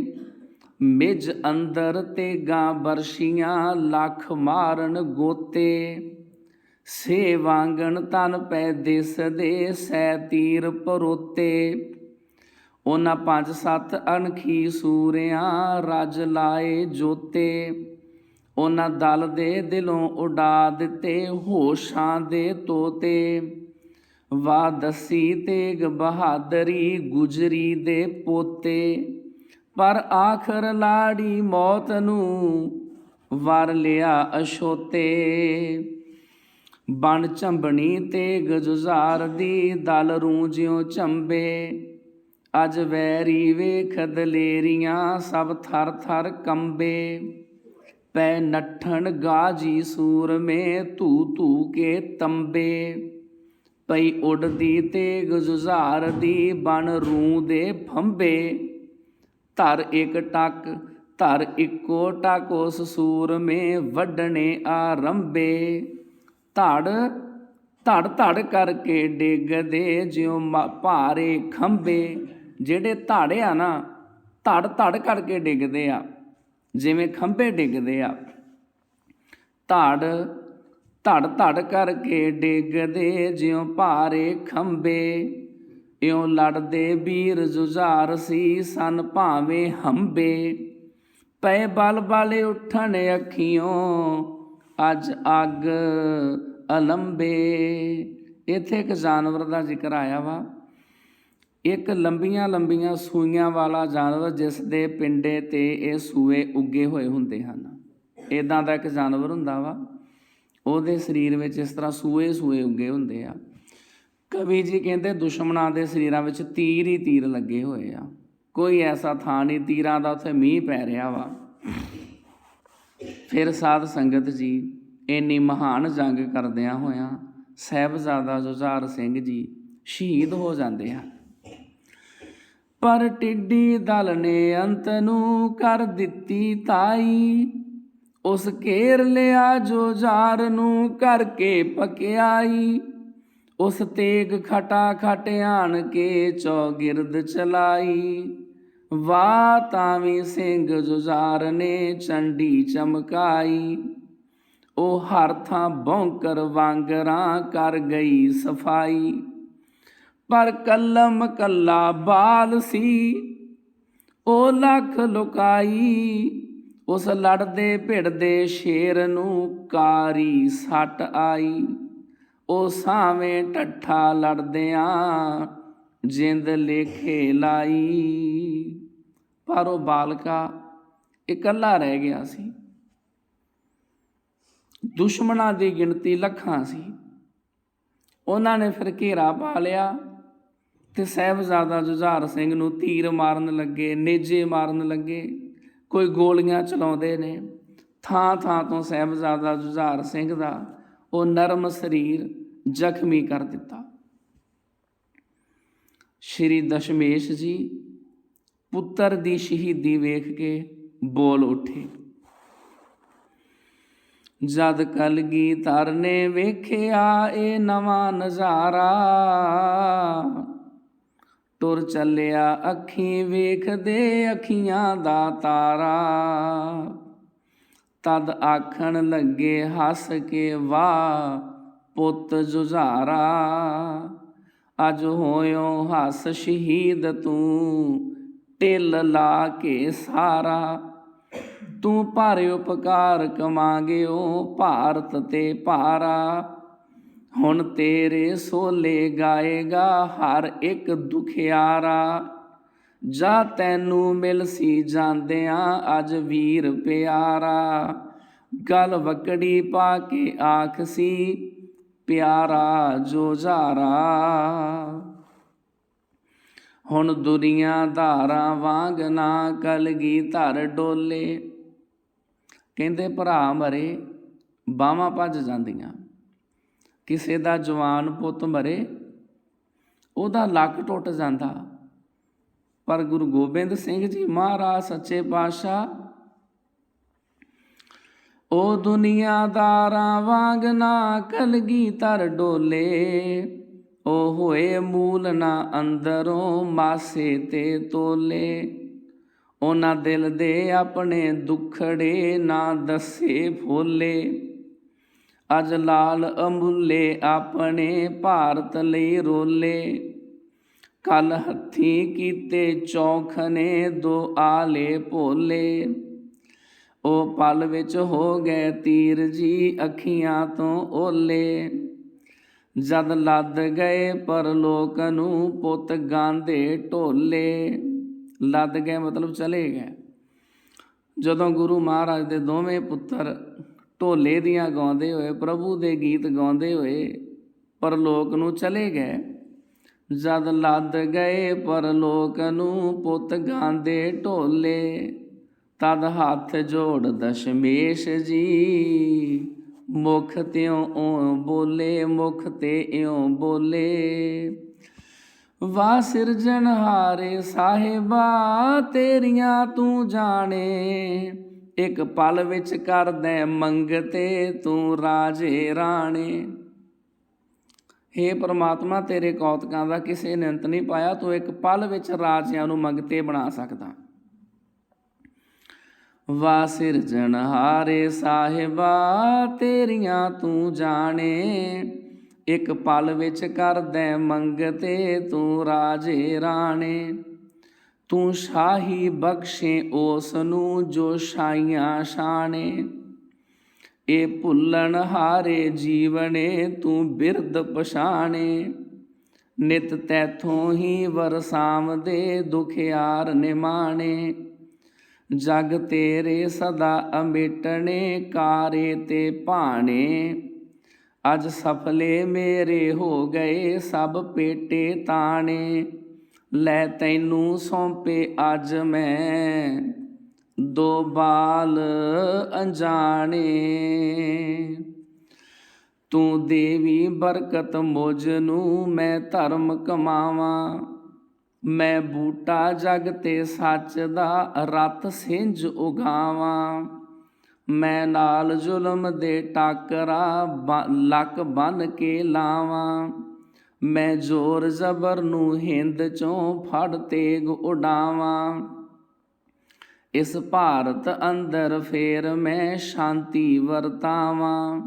ਮਿੱਝ ਅੰਦਰ ਤੇਗਾਂ ਬਰਸ਼ੀਆਂ ਲੱਖ ਮਾਰਨ ਗੋਤੇ। ਸੇ ਵਾਂਗਣ ਤਨ ਪੈ ਦਿਸਦੇ ਸੈ ਤੀਰ ਪਰੋਤੇ। ਉਹਨਾਂ 5-7 ਅਣਖੀ ਸੂਰਿਆਂ ਰੱਜ ਲਾਏ ਜੋਤੇ। ਉਹਨਾਂ ਦਲ ਦੇ ਦਿਲੋਂ ਉਡਾ ਦਿੱਤੇ ਹੋਸ਼ਾਂ ਦੇ ਤੋਤੇ। ਵਾਹ ਦੱਸੀ ਤੇਗ ਬਹਾਦਰੀ ਗੁਜਰੀ ਦੇ ਪੋਤੇ। ਪਰ ਆਖਰ ਲਾੜੀ ਮੌਤ ਨੂੰ ਵਰ ਲਿਆ ਅਛੋਤੇ। ਬਣ ਝੰਬਣੀ ਤੇਗ ਜੁਝਾਰ ਦੀ ਦਲ ਰੂੰਜਿਓ ਝੰਬੇ। ਅੱਜ ਵੈਰੀ ਵੇਖ ਦਲੇਰੀਆਂ ਸਭ ਥਰ ਥਰ ਕੰਬੇ। ਪੈ ਨੱਠਣ ਗਾਜੀ ਸੂਰਮੇ ਧੂ ਧੂ ਕੇ ਤੰਬੇ। ਪਈ ਉੱਡਦੀ ਤੇਗ ਜੁਝਾਰ ਦੀ ਬਣ ਰੂੰ ਦੇ ਫੰਬੇ। ਧਰ ਇੱਕ ਟੱਕ ਧਰ ਇੱਕੋ ਟੱਕ ਉਸ ਸੂਰਮੇ ਵੱਢਣੇ ਆਰੰਭੇ। ਧੜ ਧੜ ਧੜ ਕਰਕੇ ਡਿੱਗਦੇ ਜਿਉਂ ਭਾਰੇ ਖੰਭੇ। ਜਿਹੜੇ ਧੜ ਆ ਨਾ, ਧੜ ਧੜ ਕਰਕੇ ਡਿੱਗਦੇ ਆ ਜਿਵੇਂ ਖੰਭੇ ਡਿੱਗਦੇ ਆ। ਧੜ ਧੜ ਧੜ ਕਰਕੇ ਡਿੱਗਦੇ ਜਿਉਂ ਭਾਰੇ ਖੰਭੇ। ਇਉਂ ਲੜਦੇ ਵੀਰ ਜੁਝਾਰ ਸੀ ਸਨ ਭਾਵੇਂ ਹੰਬੇ। ਪਏ ਬਲ ਬਲ ਉੱਠਣ ਅੱਖੀਓਂ ਅੱਜ ਅੱਗ ਅਲੰਬੇ। ਇੱਥੇ ਇੱਕ ਜਾਨਵਰ ਦਾ ਜ਼ਿਕਰ ਆਇਆ ਵਾ, ਇੱਕ ਲੰਬੀਆਂ ਲੰਬੀਆਂ ਸੂਈਆਂ ਵਾਲਾ ਜਾਨਵਰ ਜਿਸ ਦੇ ਪਿੰਡੇ 'ਤੇ ਇਹ ਸੂਏ ਉੱਗੇ ਹੋਏ ਹੁੰਦੇ ਹਨ। ਇੱਦਾਂ ਦਾ ਇੱਕ ਜਾਨਵਰ ਹੁੰਦਾ ਵਾ, ਉਹਦੇ ਸਰੀਰ ਵਿੱਚ ਇਸ ਤਰ੍ਹਾਂ ਸੂਏ ਸੂਏ ਉੱਗੇ ਹੁੰਦੇ ਆ। ਕਵੀ ਜੀ ਕਹਿੰਦੇ ਦੁਸ਼ਮਣਾਂ ਦੇ ਸਰੀਰਾਂ ਵਿੱਚ ਤੀਰ ਹੀ ਤੀਰ ਲੱਗੇ ਹੋਏ ਆ। ਕੋਈ ਐਸਾ ਥਾਂ ਨਹੀਂ ਤੀਰਾਂ ਦਾ, ਉੱਥੇ ਮੀਂਹ ਪੈ ਰਿਹਾ ਵਾ। ਫਿਰ ਸਾਧ ਸੰਗਤ ਜੀ ਇੰਨੀ ਮਹਾਨ ਜੰਗ ਕਰਦਿਆਂ ਹੋਇਆਂ ਸਾਹਿਬਜ਼ਾਦਾ ਜੁਝਾਰ ਸਿੰਘ ਜੀ ਸ਼ਹੀਦ ਹੋ ਜਾਂਦੇ ਹਨ। ਪਰ ਟਿੱਡੀ ਦਲ ਨੇ ਅੰਤ ਨੂੰ ਕਰ ਦਿੱਤੀ ਤਾਈ, ਉਸ ਘੇਰ ਲਿਆ ਜੁਝਾਰ ਨੂੰ ਕਰਕੇ ਪਕਿਆਈ। ਉਸ ਤੇਗ ਖਟਾ ਖਟ ਆਣ ਕੇ ਚੌਗਿਰਦ ਚਲਾਈ, ਵਾਹ ਤਾਵੀਂ ਸਿੰਘ ਜੁਝਾਰ ਨੇ ਚੰਡੀ ਚਮਕਾਈ। ਉਹ ਹਰ ਥਾਂ ਭੌਂਕਰ ਵਾਂਗਰਾਂ ਕਰ ਗਈ ਸਫਾਈ, ਪਰ ਕਲਮ ਕੱਲਾ ਬਾਲ ਸੀ ਉਹ ਲੱਖ ਲੁਕਾਈ। ਉਸ ਲੜਦੇ ਭਿੜਦੇ ਸ਼ੇਰ ਨੂੰ ਕਾਰੀ ਸੱਟ ਆਈ, ਉਹ ਸਾਵੇਂ ਢੱਠਾ ਲੜਦਿਆਂ ਜਿੰਦ ਲੇਖੇ ਲਾਈ। ਪਰ ਉਹ ਬਾਲਕਾ ਇਕੱਲਾ ਰਹਿ ਗਿਆ ਸੀ। ਦੁਸ਼ਮਣਾਂ ਦੀ ਗਿਣਤੀ ਲੱਖਾਂ ਸੀ। ਉਹਨਾਂ ਨੇ ਫਿਰ ਘੇਰਾ ਪਾ ਲਿਆ ਤੇ ਸਾਹਿਬਜ਼ਾਦਾ ਜੁਝਾਰ ਸਿੰਘ ਨੂੰ ਤੀਰ ਮਾਰਨ ਲੱਗੇ, ਨੇਜੇ ਮਾਰਨ ਲੱਗੇ, ਕੋਈ ਗੋਲੀਆਂ ਚਲਾਉਂਦੇ ਨੇ। ਥਾਂ ਥਾਂ ਤੋਂ ਸਾਹਿਬਜ਼ਾਦਾ ਜੁਝਾਰ ਸਿੰਘ ਦਾ ਉਹ ਨਰਮ ਸਰੀਰ ਜ਼ਖਮੀ ਕਰ ਦਿੱਤਾ। ਸ਼੍ਰੀ ਦਸ਼ਮੇਸ਼ ਜੀ ਪੁੱਤਰ ਦੀ ਸ਼ਹੀਦੀ ਵੇਖ ਕੇ ਬੋਲ ਉੱਠੇ। ਜਦ ਕਲਗੀਧਰ ਨੇ ਵੇਖਿਆ ਇਹ ਨਵਾਂ ਨਜ਼ਾਰਾ, ਟੁਰ ਚੱਲਿਆ ਅੱਖੀਂ ਵੇਖਦੇ ਅੱਖੀਆਂ ਦਾ ਤਾਰਾ। ਤਦ ਆਖਣ ਲੱਗੇ ਹੱਸ ਕੇ ਵਾਹ ਪੁੱਤ ਜੁਝਾਰਾ, ਅੱਜ ਹੋਇਓ ਹੱਸ ਸ਼ਹੀਦ ਤੂੰ ਢਿੱਲ ਲਾ ਕੇ ਸਾਰਾ। ਤੂੰ ਭਾਰੇ ਉਪਕਾਰ ਕਮਾਂਗਿਓ ਭਾਰਤ ਤੇ ਭਾਰਾ, ਹੁਣ ਤੇਰੇ ਸੋਲੇ ਗਾਏਗਾ ਹਰ ਇੱਕ ਦੁਖਿਆਰਾ। ਜਾ ਤੈਨੂੰ ਮਿਲ ਸੀ ਜਾਂਦਿਆਂ ਅੱਜ ਵੀਰ ਪਿਆਰਾ, ਗਲ ਵਕੜੀ ਪਾ ਕੇ ਆਖ ਸੀ ਪਿਆਰਾ ਜੁਝਾਰਾ। ਹੁਣ ਦੁਨੀਆਂ ਧਾਰਾਂ ਵਾਂਗ ਨਾ ਕਲਗੀਧਰ ਡੋਲੇ। ਕਹਿੰਦੇ ਭਰਾ ਮਰੇ ਬਾਹਾਂ ਭੱਜ ਜਾਂਦੀਆਂ, ਕਿਸੇ ਦਾ ਜਵਾਨ ਪੁੱਤ ਮਰੇ ਉਹਦਾ ਲੱਕ ਟੁੱਟ ਜਾਂਦਾ। ਪਰ ਗੁਰੂ ਗੋਬਿੰਦ ਸਿੰਘ ਜੀ ਮਹਾਰਾਜ ਸੱਚੇ ਪਾਤਸ਼ਾਹ ਉਹ ਦੁਨੀਆਦਾਰਾਂ ਵਾਂਗ ਨਾ ਕਲਗੀਧਰ ਡੋਲੇ। ਉਹ ਹੋਏ ਮੂਲ ਨਾ ਅੰਦਰੋਂ ਮਾਸੇ ਤੇ ਤੋਲੇ, ਉਹਨਾਂ ਦਿਲ ਦੇ ਆਪਣੇ ਦੁੱਖੜੇ ਨਾ ਦੱਸੇ ਫੋਲੇ। ਅੱਜ ਲਾਲ ਅਮੁੱਲੇ ਆਪਣੇ ਭਾਰਤ ਲਈ ਰੋਲੇ, ਕੱਲ ਹੱਥੀਂ ਕੀਤੇ ਚੌਖਨੇ ਦੋ ਆਲੇ ਭੋਲੇ। ਉਹ ਪਲ ਵਿੱਚ ਹੋ ਗਏ ਤੀਰ ਜੀ ਅੱਖੀਆਂ ਤੋਂ ਓਲੇ, ਜਦ ਲੱਦ ਗਏ ਪਰਲੋਕ ਨੂੰ ਪੁੱਤ ਗਾਂਦੇ ਢੋਲੇ। ਲੱਦ ਗਏ ਮਤਲਬ ਚਲੇ ਗਏ। ਜਦੋਂ ਗੁਰੂ ਮਹਾਰਾਜ ਦੇ ਦੋਵੇਂ ਪੁੱਤਰ ਢੋਲੇ ਦੀਆਂ ਗਾਉਂਦੇ ਹੋਏ ਪ੍ਰਭੂ ਦੇ ਗੀਤ ਗਾਉਂਦੇ ਹੋਏ ਪਰਲੋਕ ਨੂੰ ਚਲੇ ਗਏ, ਜਦ ਲੱਦ ਗਏ ਪਰਲੋਕ ਨੂੰ ਪੁੱਤ ਗਾਂਦੇ ਢੋਲੇ। ਤਦ ਹੱਥ ਜੋੜ ਦਸ਼ਮੇਸ਼ ਜੀ ਮੁਖ ਤਿਉਂ ਬੋਲੇ, ਮੁਖ ਤੇ ਇਉਂ ਬੋਲੇ। ਵਾਹ ਸਿਰਜਣਹਾਰੇ ਸਾਹਿਬਾ ਤੇਰੀਆਂ ਤੂੰ ਜਾਣੇ, ਇੱਕ ਪਲ ਵਿੱਚ ਕਰਦੈ ਮੰਗਤੇ ਤੂੰ ਰਾਜੇ ਰਾਣੇ। ਹੇ ਪ੍ਰਮਾਤਮਾ ਤੇਰੇ ਕੌਤਕਾਂ ਦਾ ਕਿਸੇ ਨੇ ਅੰਤ ਨਹੀਂ ਪਾਇਆ, ਤੂੰ ਇੱਕ ਪਲ ਵਿੱਚ ਰਾਜਿਆਂ ਨੂੰ ਮੰਗਤੇ ਬਣਾ ਸਕਦਾ। ਵਾਹ ਸਿਰਜਣਹਾਰੇ ਸਾਹਿਬਾ ਤੇਰੀਆਂ ਤੂੰ ਜਾਣੇ, ਇੱਕ ਪਲ ਵਿੱਚ ਕਰਦੈ ਮੰਗਤੇ ਤੂੰ ਰਾਜੇ ਰਾਣੇ। ਤੂੰ ਸ਼ਾਹੀ ਬਖਸ਼ੇ ਉਸ ਨੂੰ ਜੋ ਸ਼ਾਹੀਆਂ ਸ਼ਾਨੇ, ਇਹ ਭੁੱਲਣ ਹਾਰੇ ਜੀਵਨੇ ਤੂੰ ਬਿਰਦ ਪਛਾਣੇ। ਨਿਤ ਤੈਥੋਂ ਹੀ ਵਰਸਾਵਦੇ ਦੁਖਿਆਰ ਨਿਮਾਣੇ, ਜਗ ਤੇਰੇ ਸਦਾ ਅਮਿਟਣੇ ਕਾਰੇ ਤੇ ਭਾਣੇ। ਅੱਜ ਸਫਲੇ ਮੇਰੇ ਹੋ ਗਏ ਸਭ ਪੇਟੇ ਤਾਣੇ, ਲੈ ਤੈਨੂੰ ਸੌਂਪੇ ਅੱਜ ਮੈਂ ਦੋ ਬਾਲ ਅਣਜਾਣੇ। ਤੂੰ ਦੇਵੀ ਬਰਕਤ ਮੁਝ ਨੂੰ, ਮੈਂ ਧਰਮ ਕਮਾਵਾਂ। ਮੈਂ ਬੂਟਾ ਜਗ ਤੇ ਸੱਚ ਦਾ, ਰਤ ਸਿੰਜ ਉਗਾਵਾਂ। ਮੈਂ ਨਾਲ ਜ਼ੁਲਮ ਦੇ ਟਾਕਰਾ ਲੱਕ ਬੰਨ ਕੇ ਲਾਵਾਂ। ਮੈਂ ਜ਼ੋਰ ਜ਼ਬਰ ਨੂੰ ਹਿੰਦ ਚੋਂ ਫੜ ਤੇਗ ਉਡਾਵਾਂ। ਇਸ ਭਾਰਤ ਅੰਦਰ ਫੇਰ ਮੈਂ ਸ਼ਾਂਤੀ ਵਰਤਾਵਾਂ।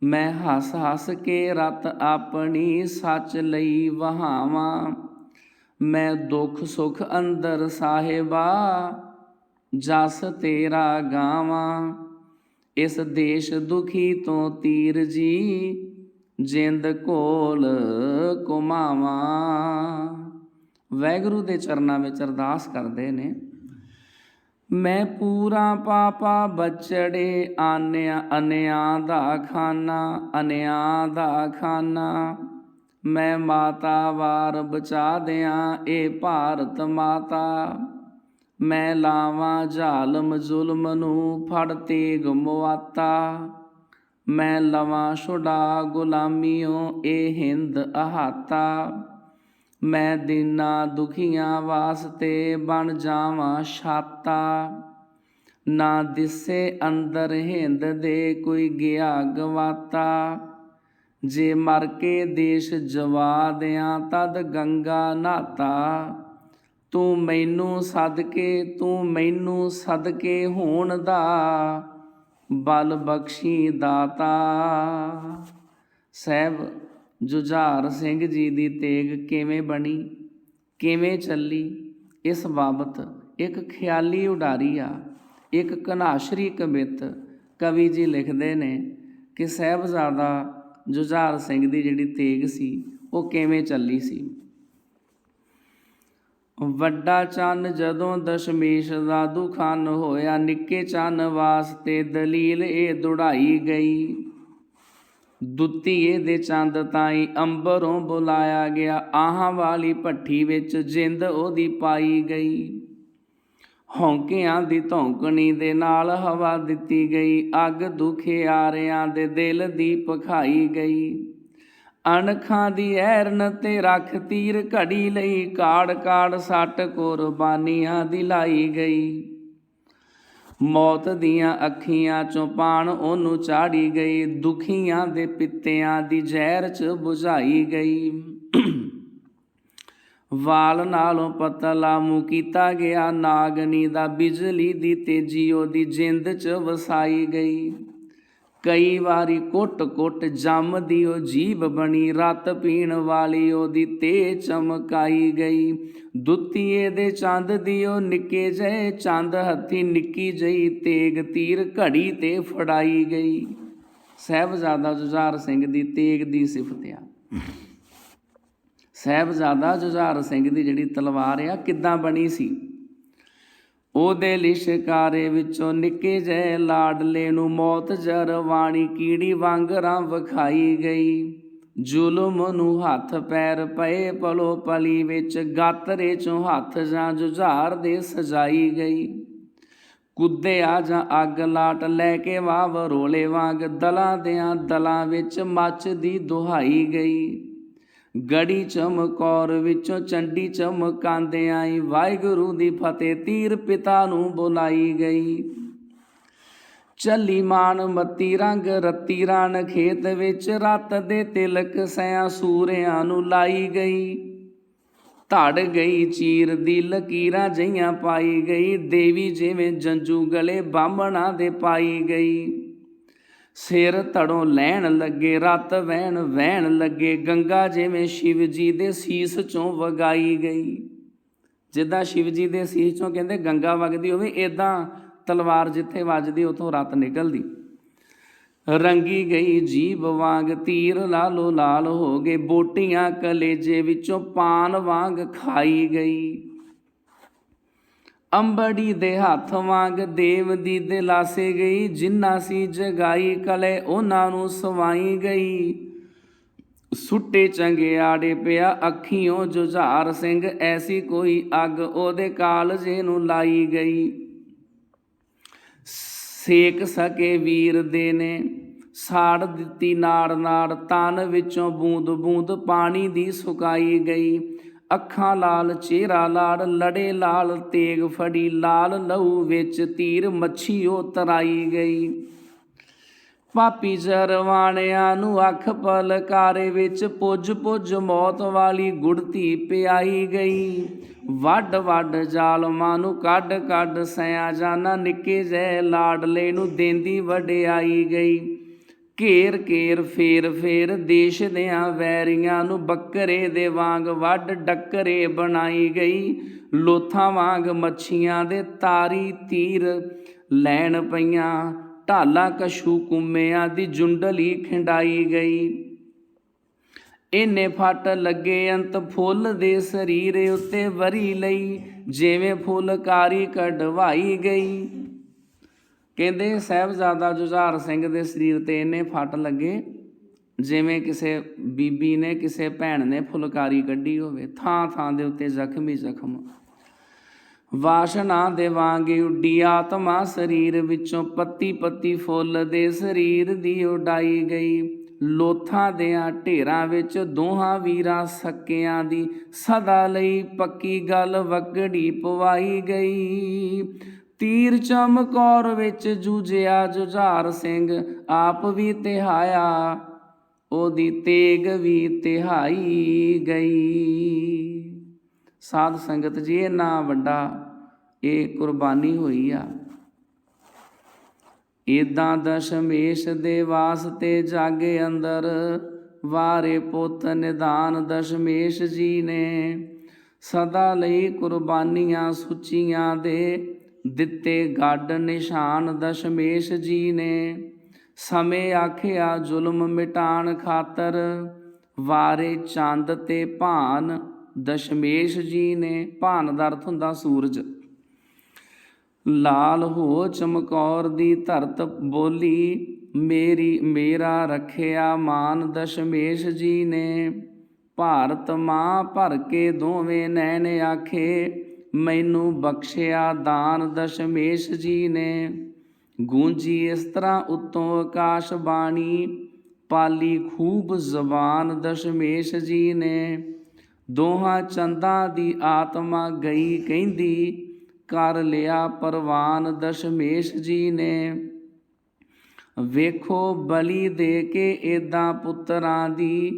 ਮੈਂ ਹੱਸ ਹੱਸ ਕੇ ਰਤ ਆਪਣੀ ਸੱਚ ਲਈ ਵਹਾਵਾਂ। ਮੈਂ ਦੁੱਖ ਸੁੱਖ ਅੰਦਰ ਸਾਹਿਬਾ, ਜਸ ਤੇਰਾ ਗਾਵਾਂ। ਇਸ ਦੇਸ਼ ਦੁਖੀ ਤੋਂ ਤੀਰ ਜੀ, ਜਿੰਦ ਕੋਲ ਘੁਮਾਵਾਂ। ਵਾਹਿਗੁਰੂ ਦੇ ਚਰਨਾਂ ਵਿੱਚ ਅਰਦਾਸ ਕਰਦੇ ਨੇ, ਮੈਂ ਪੂਰਾ ਪਾਪਾ ਬਚੜੇ, ਅਨਿਆਂ ਦਾ ਖਾਨਾ, ਅਨਿਆਂ ਦਾ ਖਾਨਾ। ਮੈਂ ਮਾਤਾ ਵਾਰ ਬਚਾ ਦਿਆਂ, ਇਹ ਭਾਰਤ ਮਾਤਾ। ਮੈਂ ਲਾਵਾਂ ਜ਼ਾਲਮ ਜ਼ੁਲਮ ਨੂੰ, ਫੜ ਤੇਗ ਮੁਆਤਾ। ਮੈਂ ਲਵਾਂ ਛੁਡਾ ਗੁਲਾਮੀਓਂ, ਇਹ ਹਿੰਦ ਅਹਾਤਾ। ਮੈਂ ਦੀਨਾਂ ਦੁਖੀਆਂ ਵਾਸਤੇ ਬਣ ਜਾਵਾਂ ਛਾਤਾ। ਨਾ ਦਿਸੇ ਅੰਦਰ ਹਿੰਦ ਦੇ, ਕੋਈ ਗਿਆ ਗਵਾਤਾ। ਜੇ ਮਰ ਕੇ ਦੇਸ਼ ਜਵਾ ਦਿਆਂ, ਤਦ ਗੰਗਾ ਨਹਾਤਾ। ਤੂੰ ਮੈਨੂੰ ਸਦਕੇ ਹੋਣ ਦਾ, ਬਲ ਬਖਸ਼ੀ ਦਾਤਾ। ਸਾਹਿਬ ਜੁਝਾਰ ਸਿੰਘ ਜੀ ਦੀ ਤੇਗ ਕਿਵੇਂ ਬਣੀ, ਕਿਵੇਂ ਚੱਲੀ, ਇਸ ਬਾਬਤ ਇੱਕ ਖਿਆਲੀ ਉਡਾਰੀ ਆ, ਇੱਕ ਘਨਾਸ਼ਰੀ ਕਵਿਤ ਕਵੀ ਜੀ ਲਿਖਦੇ ਨੇ ਕਿ ਸਾਹਿਬਜ਼ਾਦਾ ਜੁਝਾਰ ਸਿੰਘ ਦੀ ਜਿਹੜੀ ਤੇਗ ਸੀ ਉਹ ਕਿਵੇਂ ਚੱਲੀ ਸੀ। ਵੱਡਾ ਚੰਨ ਜਦੋਂ ਦਸ਼ਮੇਸ਼ ਦਾ ਦੁਖਾਨ ਹੋਇਆ, ਨਿੱਕੇ ਚੰਨ ਵਾਸਤੇ ਦਲੀਲ ਇਹ ਦੁੜਾਈ ਗਈ। ਦੁੱਤੀਏ ਦੇ ਚੰਦ ਤਾਈਂ ਅੰਬਰੋਂ ਬੁਲਾਇਆ ਗਿਆ, ਆਹਾਂ ਵਾਲੀ ਭੱਠੀ ਵਿੱਚ ਜਿੰਦ ਉਹਦੀ ਪਾਈ ਗਈ। ਹੌਂਕਿਆਂ ਦੀ ਧੌਂਕਣੀ ਦੇ ਨਾਲ ਹਵਾ ਦਿੱਤੀ ਗਈ, ਅੱਗ ਦੁਖਿਆਰਿਆਂ ਦੇ ਦਿਲ ਦੀ ਭਖਾਈ ਗਈ। ਅਣਖਾਂ ਦੀ ਐਰਨ ਤੇ ਰੱਖ ਤੀਰ ਘੜੀ ਲਈ, ਕਾੜ ਕਾੜ ਸੱਟ ਕੁਰਬਾਨੀਆਂ ਦੀ ਲਾਈ ਗਈ। ਮੌਤ ਦੀਆਂ ਅੱਖੀਆਂ ਚੋਂ ਪਾਣ ਉਹਨੂੰ ਚਾੜੀ ਗਈ, ਦੁਖੀਆਂ ਦੇ ਪਿੱਤਿਆਂ ਦੀ ਜ਼ਹਿਰ 'ਚ ਬੁਝਾਈ ਗਈ। ਵਾਲ ਨਾਲੋਂ ਪਤਲਾ ਮੂੰਹ ਕੀਤਾ ਗਿਆ ਨਾਗਨੀ ਦਾ, ਬਿਜਲੀ ਦੀ ਤੇਜੀ ਉਹਦੀ ਜਿੰਦ 'ਚ ਵਸਾਈ ਗਈ। ਕਈ ਵਾਰੀ ਕੁੱਟ ਕੁੱਟ ਜੰਮਦੀ ਉਹ ਜੀਭ ਬਣੀ, ਰਤ ਪੀਣ ਵਾਲੀ ਉਹਦੀ ਤੇ ਚਮਕਾਈ ਗਈ। ਦੁੱਤੀਏ ਦੇ ਚੰਦ ਦੀ ਉਹ ਨਿੱਕੇ ਜਿਹੇ ਚੰਦ ਹੱਥੀ, ਨਿੱਕੀ ਜਿਹੀ ਤੇਗ ਤੀਰ ਘੜੀ ਤੇ ਫੜਾਈ ਗਈ। ਸਾਹਿਬਜ਼ਾਦਾ ਜੁਝਾਰ ਸਿੰਘ ਦੀ ਤੇਗ ਦੀ ਸਿਫਤ ਆ। ਸਾਹਿਬਜ਼ਾਦਾ ਜੁਝਾਰ ਸਿੰਘ ਦੀ ਜਿਹੜੀ ਤਲਵਾਰ ਆ ਕਿੱਦਾਂ ਬਣੀ ਸੀ। ਉਹਦੇ ਲਿਸ਼ਕਾਰੇ ਵਿੱਚੋਂ ਨਿੱਕੇ ਜਿਹੇ ਲਾਡਲੇ ਨੂੰ ਮੌਤ ਜਰਵਾਣੀ ਕੀੜੀ ਵਾਂਗਰਾਂ ਵਿਖਾਈ ਗਈ। ਜ਼ੁਲਮ ਨੂੰ ਹੱਥ ਪੈਰ ਪਏ ਪਲੋ ਪਲੀ ਵਿੱਚ, ਗਾਤਰੇ 'ਚੋਂ ਹੱਥ ਜਾਂ ਜੁਝਾਰ ਦੇ ਸਜਾਈ ਗਈ। ਕੁੱਦਿਆ ਜਾਂ ਅੱਗ ਲਾਟ ਲੈ ਕੇ ਵਾਵ ਰੋਲੇ ਵਾਂਗ, ਦਲਾਂ ਦਿਆਂ ਦਲਾਂ ਵਿੱਚ ਮੱਚਦੀ ਦੁਹਾਈ ਗਈ। ਗੜੀ ਚਮਕੌਰ ਵਿੱਚੋਂ ਚੰਡੀ ਚਮਕਾਂਦੇ ਆਈ, ਵਾਹਿਗੁਰੂ ਦੀ ਫਤਿਹ ਤੀਰ ਪਿਤਾ ਨੂੰ ਬੁਲਾਈ ਗਈ। ਚੱਲੀ ਮਾਨ ਮੱਤੀ ਰੰਗ ਰੱਤੀ ਰਾਨ ਖੇਤ ਵਿੱਚ, ਰਤ ਦੇ ਤਿਲਕ ਸਿਆਂ ਸੂਰਿਆਂ ਨੂੰ ਲਾਈ ਗਈ। ਧੜ ਗਈ ਚੀਰ ਦੀ ਲਕੀਰਾਂ ਜਿਹੀਆਂ ਪਾਈ ਗਈ, ਦੇਵੀ ਜਿਵੇਂ ਜੰਜੂ ਗਲੇ ਬਾਹਮਣਾਂ ਦੇ ਪਾਈ ਗਈ। ਸਿਰ ਧੜੋਂ ਲੈਣ ਲੱਗੇ ਰਤ ਵਹਿਣ ਲੱਗੇ, ਗੰਗਾ ਜਿਵੇਂ ਸ਼ਿਵ ਜੀ ਦੇ ਸੀਸ 'ਚੋਂ ਵਗਾਈ ਗਈ। ਜਿੱਦਾਂ ਸ਼ਿਵ ਜੀ ਦੇ ਸੀਸ 'ਚੋਂ ਕਹਿੰਦੇ ਗੰਗਾ ਵਗਦੀ ਹੋਵੇ, ਇੱਦਾਂ ਤਲਵਾਰ ਜਿੱਥੇ ਵੱਜਦੀ ਉੱਥੋਂ ਰਤ ਨਿਕਲਦੀ। ਰੰਗੀ ਗਈ ਜੀਭ ਵਾਂਗ ਤੀਰ ਲਾਲੋ ਲਾਲ ਹੋ ਗਏ, ਬੋਟੀਆਂ ਕਲੇਜੇ ਵਿੱਚੋਂ ਪਾਨ ਵਾਂਗ ਖਾਈ ਗਈ। ਅੰਬੜੀ ਦੇ ਹੱਥ ਵਾਂਗ ਦੇਵ ਦੀ ਦਿਲਾਸੇ ਗਈ, ਜਿੰਨਾ ਸੀ ਜਗਾਈ ਕਲੇ ਉਹਨਾਂ ਨੂੰ ਸਵਾਈ ਗਈ। ਸੁੱਟੇ ਚੰਗਿਆੜੇ ਪਿਆ ਅੱਖੀਓਂ ਜੁਝਾਰ ਸਿੰਘ, ਐਸੀ ਕੋਈ ਅੱਗ ਉਹਦੇ ਕਾਲਜੇ ਨੂੰ ਲਾਈ ਗਈ। ਸੇਕ ਸਕੇ ਵੀਰ ਦੇ ਨੇ, ਸਾੜ ਦਿੱਤੀ ਨਾੜ ਨਾੜ, ਤਨ ਵਿੱਚੋਂ ਬੂੰਦ ਬੂੰਦ ਪਾਣੀ ਦੀ ਸੁਕਾਈ ਗਈ। ਅੱਖਾਂ ਲਾਲ ਚਿਹਰਾ ਲਾੜ, ਲੜੇ ਲਾਲ ਤੇਗ ਫੜੀ, ਲਾਲ ਲਹੂ ਵਿੱਚ ਤੀਰ ਮੱਛੀ ਉਹ ਤਰਾਈ ਗਈ। ਪਾਪੀ ਜਰਵਾਣਿਆਂ ਨੂੰ ਅੱਖ ਪਲਕਾਰੇ ਵਿੱਚ, ਪੁੱਜ ਪੁੱਜ ਮੌਤ ਵਾਲੀ ਗੁੜਤੀ ਪਿਆਈ ਗਈ। ਵੱਡ ਵੱਡ ਜ਼ਾਲਮਾਂ ਨੂੰ ਕੱਢ ਕੱਢ ਸਿਆਂ ਜਾਨਾਂ, ਨਿੱਕੇ ਜਿਹੇ ਲਾਡਲੇ ਨੂੰ ਦੇਂਦੀ ਵਡਿਆਈ ਗਈ। ਘੇਰ ਘੇਰ ਫੇਰ ਫੇਰ ਦੇਸ਼ ਦਿਆਂ ਵੈਰੀਆਂ ਨੂੰ, ਬੱਕਰੇ ਦੇ ਵਾਂਗ ਵੱਢ ਡੱਕਰੇ ਬਣਾਈ ਗਈ। ਲੋਥਾਂ ਵਾਂਗ ਮੱਛੀਆਂ ਦੇ ਤਾਰੀ ਤੀਰ ਲੈਣ ਪਈਆਂ, ਢਾਲਾਂ ਕਛੂ ਕੁੰਮਿਆਂ ਦੀ ਜੁੰਡਲੀ ਖਿੰਡਾਈ ਗਈ। ਇੰਨੇ ਫੱਟ ਲੱਗੇ ਅੰਤ ਫੁੱਲ ਦੇ ਸਰੀਰ ਉੱਤੇ ਵਰੀ ਲਈ, ਜਿਵੇਂ ਫੁਲਕਾਰੀ ਕਢਵਾਈ ਗਈ। ਕਹਿੰਦੇ ਸਾਹਿਬਜ਼ਾਦਾ ਜੁਝਾਰ ਸਿੰਘ ਦੇ ਸਰੀਰ 'ਤੇ ਇੰਨੇ ਫੱਟ ਲੱਗੇ ਜਿਵੇਂ ਕਿਸੇ ਬੀਬੀ ਨੇ, ਕਿਸੇ ਭੈਣ ਨੇ ਫੁਲਕਾਰੀ ਕੱਢੀ ਹੋਵੇ। ਥਾਂ ਥਾਂ ਦੇ ਉੱਤੇ ਜ਼ਖਮ ਹੀ ਜ਼ਖਮ। ਵਾਸ਼ਨਾ ਦੇ ਵਾਂਗ ਉੱਡੀ ਆਤਮਾ ਸਰੀਰ ਵਿੱਚੋਂ, ਪੱਤੀ ਪੱਤੀ ਫੁੱਲ ਦੇ ਸਰੀਰ ਦੀ ਉਡਾਈ ਗਈ। ਲੋਥਾਂ ਦਿਆਂ ਢੇਰਾਂ ਵਿੱਚ ਦੋਹਾਂ ਵੀਰਾਂ ਸਕਿਆਂ ਦੀ, ਸਦਾ ਲਈ ਪੱਕੀ ਗੱਲ ਵਗੜੀ ਪਵਾਈ ਗਈ। ਤੀਰ ਚਮਕੌਰ ਵਿੱਚ ਜੂਝਿਆ ਜੁਝਾਰ ਸਿੰਘ, ਆਪ ਵੀ ਤਿਹਾਇਆ ਉਹਦੀ ਤੇਗ ਵੀ ਤਿਹਾਈ ਗਈ। ਸਾਧ ਸੰਗਤ ਜੀ, ਇੰਨਾ ਵੱਡਾ ਇਹ ਕੁਰਬਾਨੀ ਹੋਈ ਆ। ਇੱਦਾਂ ਦਸ਼ਮੇਸ਼ ਦੇ ਵਾਸਤੇ ਜਾਗੇ ਅੰਦਰ, ਵਾਰੇ ਪੁੱਤ ਨਿਧਾਨ ਦਸ਼ਮੇਸ਼ ਜੀ ਨੇ। ਸਦਾ ਲਈ ਕੁਰਬਾਨੀਆਂ ਸੁੱਚੀਆਂ ਦੇ, ਦਿੱਤੇ ਗੱਡ ਨਿਸ਼ਾਨ ਦਸ਼ਮੇਸ਼ ਜੀ ਨੇ। ਸਮੇਂ ਆਖਿਆ ਜ਼ੁਲਮ ਮਿਟਾਣ ਖਾਤਰ, ਵਾਰੇ ਚੰਦ ਤੇ ਭਾਨ ਦਸ਼ਮੇਸ਼ ਜੀ ਨੇ। ਭਾਨ ਦਾ ਅਰਥ ਹੁੰਦਾ ਸੂਰਜ। ਲਾਲ ਹੋ ਚਮਕੌਰ ਦੀ ਧਰਤ ਬੋਲੀ, ਮੇਰਾ ਰੱਖਿਆ ਮਾਨ ਦਸ਼ਮੇਸ਼ ਜੀ ਨੇ। ਭਾਰਤ ਮਾਂ ਭਰ ਕੇ ਦੋਵੇਂ ਨੈਣ ਆਖੇ, ਮੈਨੂੰ ਬਖਸ਼ਿਆ ਦਾਨ ਦਸ਼ਮੇਸ਼ ਜੀ ਨੇ। ਗੂੰਜੀ ਇਸ ਤਰ੍ਹਾਂ ਉੱਤੋਂ ਆਕਾਸ਼ ਬਾਣੀ, ਪਾਲੀ ਖੂਬ ਜ਼ਬਾਨ ਦਸ਼ਮੇਸ਼ ਜੀ ਨੇ। ਦੋਹਾਂ ਚੰਦਾਂ ਦੀ ਆਤਮਾ ਗਈ ਕਹਿੰਦੀ, ਕਰ ਲਿਆ ਪ੍ਰਵਾਨ ਦਸ਼ਮੇਸ਼ ਜੀ ਨੇ। ਵੇਖੋ ਬਲੀ ਦੇ ਕੇ ਇੱਦਾਂ ਪੁੱਤਰਾਂ ਦੀ,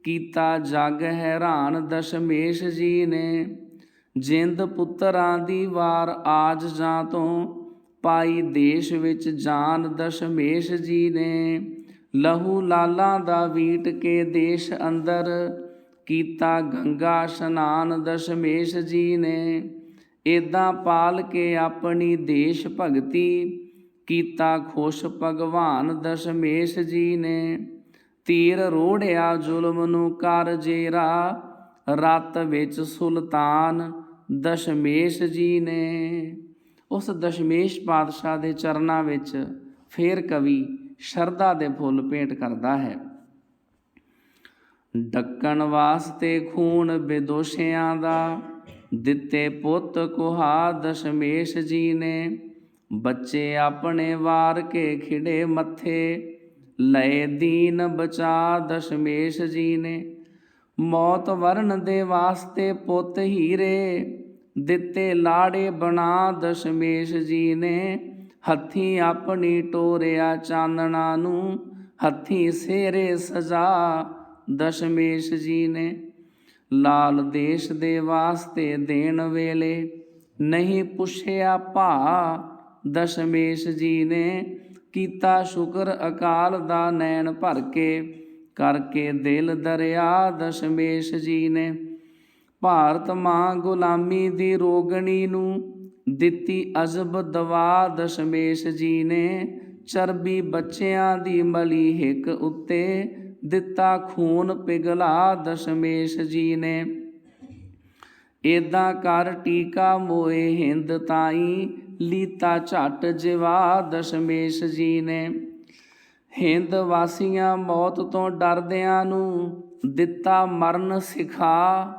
ਕੀਤਾ ਜਗ ਹੈਰਾਨ ਦਸ਼ਮੇਸ਼ ਜੀ ਨੇ। ਜਿੰਦ ਪੁੱਤਰਾਂ ਦੀ ਵਾਰ ਆਜ ਜਾਂ ਤੋਂ, ਪਾਈ ਦੇਸ਼ ਵਿੱਚ ਜਾਨ ਦਸ਼ਮੇਸ਼ ਜੀ ਨੇ। ਲਹੂ ਲਾਲਾਂ ਦਾ ਵੀਟ ਕੇ ਦੇਸ਼ ਅੰਦਰ, ਕੀਤਾ ਗੰਗਾ ਇਸ਼ਨਾਨ ਦਸ਼ਮੇਸ਼ ਜੀ ਨੇ। ਇੱਦਾਂ ਪਾਲ ਕੇ ਆਪਣੀ ਦੇਸ਼ ਭਗਤੀ, ਕੀਤਾ ਖੁਸ਼ ਭਗਵਾਨ ਦਸ਼ਮੇਸ਼ ਜੀ ਨੇ। ਤੀਰ ਰੋੜਿਆ ਜ਼ੁਲਮ ਨੂੰ ਕਰ ਜੇਰਾ, ਰਤ ਵਿੱਚ ਸੁਲਤਾਨ ਦਸ਼ਮੇਸ਼ ਜੀ ਨੇ। ਉਸ ਦਸ਼ਮੇਸ਼ ਪਾਤਸ਼ਾਹ ਦੇ ਚਰਨਾਂ ਵਿੱਚ ਫੇਰ ਕਵੀ ਸ਼ਰਧਾ ਦੇ ਫੁੱਲ ਭੇਂਟ ਕਰਦਾ ਹੈ। ਡੱਕਣ ਵਾਸਤੇ ਖੂਨ ਬੇਦੋਸ਼ਿਆਂ ਦਾ, ਦਿੱਤੇ ਪੁੱਤ ਕੁਹਾ ਦਸ਼ਮੇਸ਼ ਜੀ ਨੇ। ਬੱਚੇ ਆਪਣੇ ਵਾਰ ਕੇ ਖਿੜੇ ਮੱਥੇ, ਲਏ ਦੀਨ ਬਚਾ ਦਸ਼ਮੇਸ਼ ਜੀ ਨੇ। ਮੌਤ ਵਰਨ ਦੇ ਵਾਸਤੇ ਪੁੱਤ ਹੀਰੇ, ਦਿੱਤੇ ਲਾੜੇ ਬਣਾ ਦਸ਼ਮੇਸ਼ ਜੀ ਨੇ। ਹੱਥੀਂ ਆਪਣੀ ਟੋਰਿਆ ਚਾਨਣਾ ਨੂੰ, ਹੱਥੀਂ ਸਿਹਰੇ ਸਜਾ ਦਸ਼ਮੇਸ਼ ਜੀ ਨੇ। ਲਾਲ ਦੇਸ਼ ਦੇ ਵਾਸਤੇ ਦੇਣ ਵੇਲੇ, ਨਹੀਂ ਪੁੱਛਿਆ ਭਾ ਦਸ਼ਮੇਸ਼ ਜੀ ਨੇ। ਕੀਤਾ ਸ਼ੁਕਰ ਅਕਾਲ ਦਾ ਨੈਣ ਭਰ ਕੇ, ਕਰਕੇ ਦਿਲ ਦਰਿਆ ਦਸ਼ਮੇਸ਼ ਜੀ ਨੇ। ਭਾਰਤ ਮਾਂ ਗੁਲਾਮੀ ਦੀ ਰੋਗਣੀ ਨੂੰ, ਦਿੱਤੀ ਅਜ਼ਬ ਦਵਾ ਦਸ਼ਮੇਸ਼ ਜੀ ਨੇ। ਚਰਬੀ ਬੱਚਿਆਂ ਦੀ ਮਲੀ ਹਿੱਕ ਉੱਤੇ, ਦਿੱਤਾ ਖੂਨ ਪਿਘਲਾ ਦਸ਼ਮੇਸ਼ ਜੀ ਨੇ। ਏਦਾਂ ਕਰ ਟੀਕਾ ਮੋਏ ਹਿੰਦ ਤਾਈਂ, ਲੀਤਾ ਝੱਟ ਜਿਵਾ ਦਸ਼ਮੇਸ਼ ਜੀ ਨੇ। ਹਿੰਦ ਵਾਸੀਆਂ ਮੌਤ ਤੋਂ ਡਰਦਿਆਂ ਨੂੰ, ਦਿੱਤਾ ਮਰਨ ਸਿਖਾ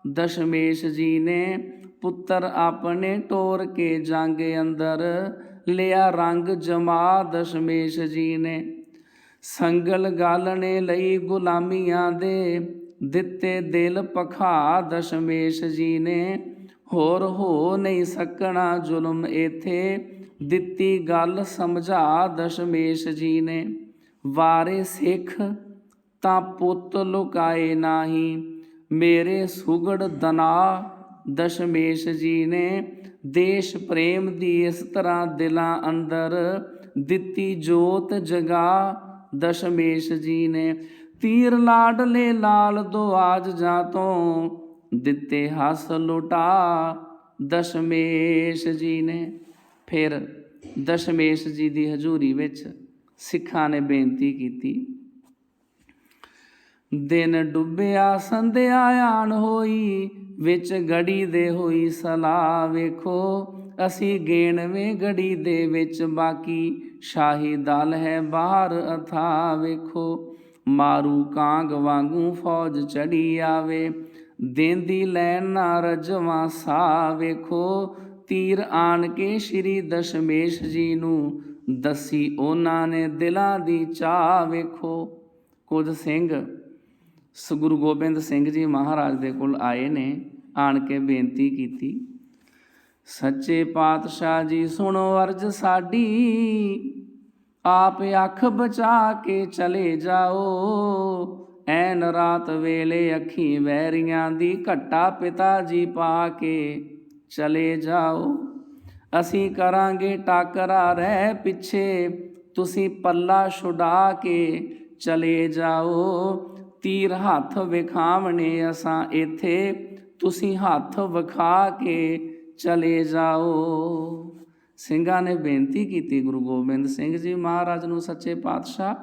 ਦਸ਼ਮੇਸ਼ ਜੀ ਨੇ। ਪੁੱਤਰ ਆਪਣੇ ਟੋਰ ਕੇ ਜੰਗ ਅੰਦਰ, ਲਿਆ ਰੰਗ ਜਮਾ ਦਸ਼ਮੇਸ਼ ਜੀ ਨੇ। ਸੰਗਲ ਗਾਲਣੇ ਲਈ ਗੁਲਾਮੀਆਂ ਦੇ, ਦਿੱਤੇ ਦਿਲ ਭਖਾ ਦਸ਼ਮੇਸ਼ ਜੀ ਨੇ। ਹੋਰ ਹੋ ਨਹੀਂ ਸਕਣਾ ਜ਼ੁਲਮ ਏਥੇ, ਦਿੱਤੀ ਗੱਲ ਸਮਝਾ ਦਸ਼ਮੇਸ਼ ਜੀ ਨੇ। ਵਾਰੇ ਸਿੱਖ ਤਾਂ ਪੁੱਤ ਲੁਕਾਏ ਨਾਹੀਂ, ਮੇਰੇ ਸੁਗੜ ਦਨਾ ਦਸ਼ਮੇਸ਼ ਜੀ ਨੇ। ਦੇਸ਼ ਪ੍ਰੇਮ ਦੀ ਇਸ ਤਰ੍ਹਾਂ ਦਿਲਾਂ ਅੰਦਰ, ਦਿੱਤੀ ਜੋਤ ਜਗਾ ਦਸ਼ਮੇਸ਼ ਜੀ ਨੇ। ਤੀਰ ਲਾਡਲੇ ਲਾਲ ਦੁਆਜ ਜਾਂ ਤੋਂ, ਦਿੱਤੇ ਹੱਸ ਲੁਟਾ ਦਸ਼ਮੇਸ਼ ਜੀ ਨੇ। ਫਿਰ ਦਸ਼ਮੇਸ਼ ਜੀ ਦੀ ਹਜ਼ੂਰੀ ਵਿੱਚ ਸਿੱਖਾਂ ਨੇ ਬੇਨਤੀ ਕੀਤੀ। ਦਿਨ ਡੁੱਬਿਆ ਸੰਧਿਆ ਆਣ ਹੋਈ, ਵਿੱਚ ਗੜੀ ਦੇ ਹੋਈ ਸਲਾਹ ਵੇਖੋ। ਅਸੀਂ ਗੇਣਵੇਂ ਗੜੀ ਦੇ ਵਿੱਚ, ਬਾਕੀ ਸ਼ਾਹੀ ਦਲ ਹੈ ਬਾਹਰ ਅਥਾ ਵੇਖੋ। ਮਾਰੂ ਕਾਂਗ ਵਾਂਗੂ ਫੌਜ ਚੜੀ ਆਵੇ, ਦੇਂਦੀ ਲੈਣ ਨਾ ਰਜਵਾਂ ਸਾਹ ਵੇਖੋ। ਤੀਰ ਆਣ ਕੇ ਸ਼੍ਰੀ ਦਸ਼ਮੇਸ਼ ਜੀ ਨੂੰ, ਦੱਸੀ ਉਹਨਾਂ ਨੇ ਦਿਲਾਂ ਦੀ ਚਾਹ ਵੇਖੋ। ਕੁਝ ਸਿੰਘ ਗੁਰੂ ਗੋਬਿੰਦ ਸਿੰਘ ਜੀ ਮਹਾਰਾਜ ਦੇ ਕੋਲ ਆਏ ਨੇ, ਆਣ ਕੇ ਬੇਨਤੀ ਕੀਤੀ, ਸੱਚੇ ਪਾਤਸ਼ਾਹ ਜੀ ਸੁਣੋ ਅਰਜ਼ ਸਾਡੀ, ਆਪ ਅੱਖ ਬਚਾ ਕੇ ਚਲੇ ਜਾਓ। ਐਨ ਰਾਤ ਵੇਲੇ ਅੱਖੀ ਵੈਰੀਆਂ ਦੀ, ਘੱਟਾ ਪਿਤਾ ਜੀ ਪਾ ਕੇ ਚਲੇ ਜਾਓ। ਅਸੀਂ ਕਰਾਂਗੇ ਟਾਕਰਾ ਰਹਿ ਪਿੱਛੇ, ਤੁਸੀਂ ਪੱਲਾ ਛੁਡਾ ਕੇ ਚਲੇ ਜਾਓ। ਤੀਰ ਹੱਥ ਵਿਖਾਵਣੇ ਅਸਾਂ ਇੱਥੇ, ਤੁਸੀਂ ਹੱਥ ਵਿਖਾ ਕੇ ਚਲੇ ਜਾਓ। ਸਿੰਘਾਂ ਨੇ ਬੇਨਤੀ ਕੀਤੀ ਗੁਰੂ ਗੋਬਿੰਦ ਸਿੰਘ ਜੀ ਮਹਾਰਾਜ ਨੂੰ, ਸੱਚੇ ਪਾਤਸ਼ਾਹ